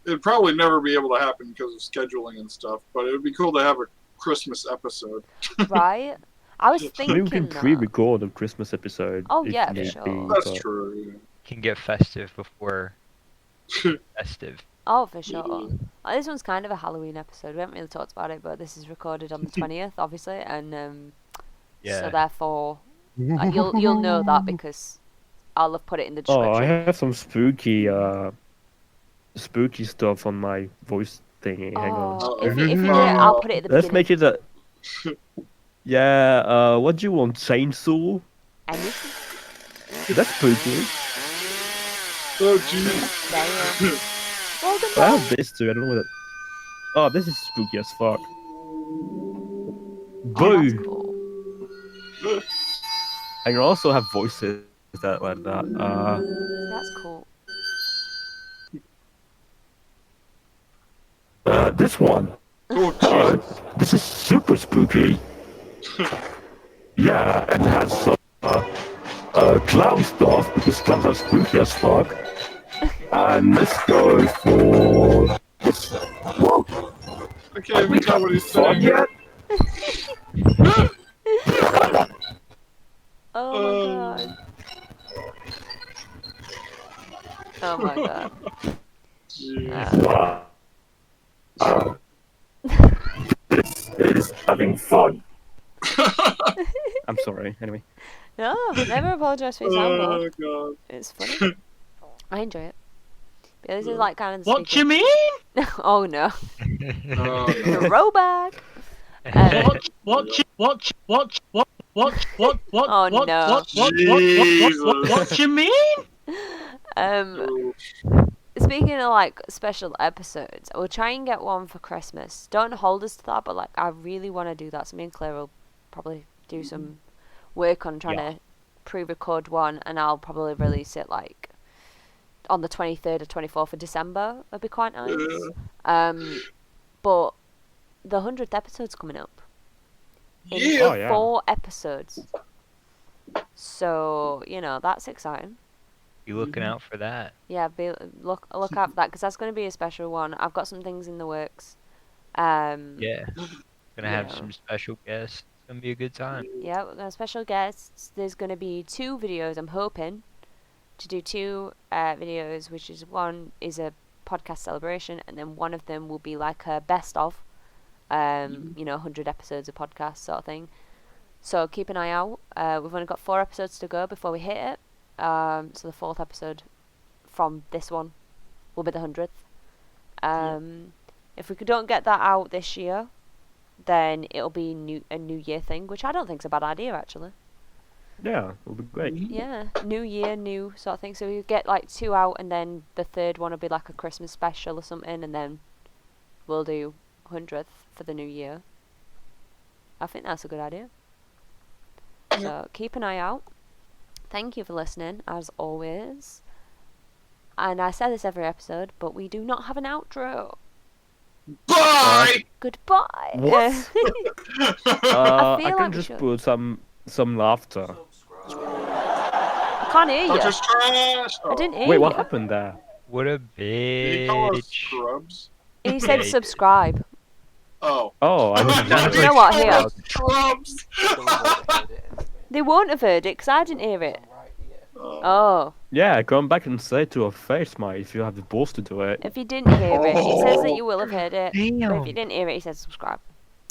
It'd probably never be able to happen because of scheduling and stuff, but it would be cool to have a Christmas episode. Right? I was thinking we can that. pre-record a Christmas episode. Oh, if yeah, for need sure. be, That's but- true. Yeah. Can get festive before festive. Oh, for sure. This one's kind of a Halloween episode. We haven't really talked about it, but this is recorded on the 20th, obviously, and so therefore you'll know that because I'll have put it in the description. Oh, I have some spooky stuff on my voice thingy. Hang on. If you do it, I'll put it at the Let's beginning. make it a. Yeah. What do you want? Chainsaw? Anything? That's spooky. Oh, jeez. Damn. Welcome I back. have this too. I don't know what. Oh, this is spooky as fuck. Oh, Boo! that's cool. I can also have voices that like that. That's cool. This one. Oh, jeez. This is super spooky. Yeah, and it has some clown stuff because clowns are spooky as fuck. And let's go for this. Whoa, I can't even tell what he's fun saying. yet? Oh my god. Oh my god. Jeez. This is having fun. I'm sorry. Anyway. No, never apologise for your Oh, soundboard. God. It's funny. I enjoy it. But this is like kind of the What you speaker- mean? Oh no. Oh, no. Throwback. Oh, no. What you mean? Speaking of like special episodes, we'll try and get one for Christmas. Don't hold us to that, but like I really want to do that. So me and Claire will probably do some work on trying to pre-record one, and I'll probably release it like on the 23rd or 24th of December. That'd be quite nice. But the 100th episode's coming up in Yeah. Oh, yeah. 4 episodes. So you know that's exciting. Be looking out for that. Yeah, look out for that because that's going to be a special one. I've got some things in the works. Yeah, Yeah. Gonna have Yeah. some special guests. It's gonna be a good time. we're going to have special guests. There's going to be 2 videos. I'm hoping to do 2 videos, which is one is a podcast celebration, and then one of them will be like a best of, 100 episodes of podcast sort of thing. So keep an eye out. We've only got 4 episodes to go before we hit it. So the 4th episode from this one will be the 100th. If we don't get that out this year, then it'll be a new year thing, which I don't think is a bad idea actually. Yeah, it'll be great. Yeah, new year, new sort of thing. So we get like 2 out, and then the 3rd one will be like a Christmas special or something, and then we'll do 100th for the new year. I think that's a good idea. So keep an eye out. Thank you for listening, as always. And I say this every episode, but we do not have an outro. Bye! Goodbye. What? I I feel can like we just should. put some laughter. I can't hear Oh, you. just trash! I didn't hear Wait, you. what happened there? What a Did he call us bitch. scrubs? He said subscribe. Oh. Oh, I didn't You know what? Here. Call us scrubs! They won't have heard it because I didn't hear it. Oh. Yeah, come back and say it to her face, mate, if you have the balls to do it. If you didn't hear it, he says that you will have heard it. But if Damn. you didn't hear it, he says subscribe.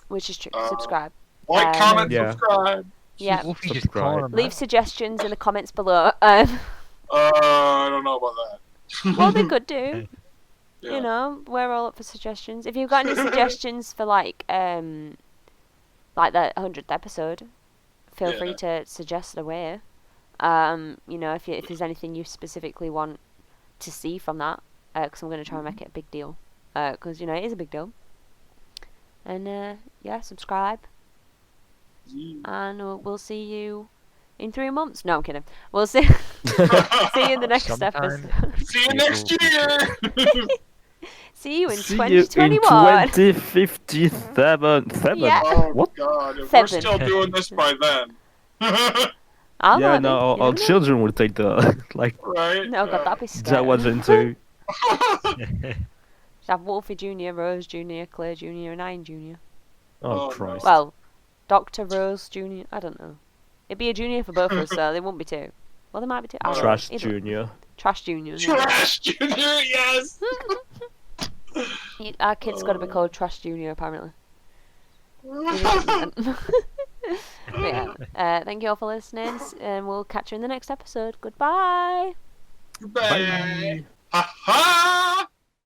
Which is true. Subscribe. Like, comment, Yeah. subscribe. Yeah. Wolfy just Subscribe. calling him Leave out. suggestions in the comments below. I don't know about that. Well, they could do. Yeah. You know, we're all up for suggestions. If you've got any suggestions for like the 100th episode, feel free to suggest away. If there's anything you specifically want to see from that, because I'm going to try and make it a big deal, because it is a big deal. And yeah, subscribe. And we'll see you in 3 months. No, I'm kidding. We'll see see you in the next Sometime. episode. See you next year. See you in See you in 2021. 2057. Yeah. Oh What? God, if we're 7. still doing this by then. I Yeah, might be, no, you our never know. children will take the like Right? No, God, that'd be scary. JAWA Gen 2. Should have Wolfy Jr., Rose Jr., Claire Jr., and Iron Jr. Oh, Oh, Christ. Well, Dr. Rose Jr., I don't know. It'd be a junior for both of us, so there won't be 2. Well, there might be 2. I don't know. Trash Either- Junior. Trash Jr. Trash Junior, yes. Our kid's got to be called Trash Jr. apparently. But yeah, thank you all for listening, and we'll catch you in the next episode. Goodbye. Bye. Ha ha.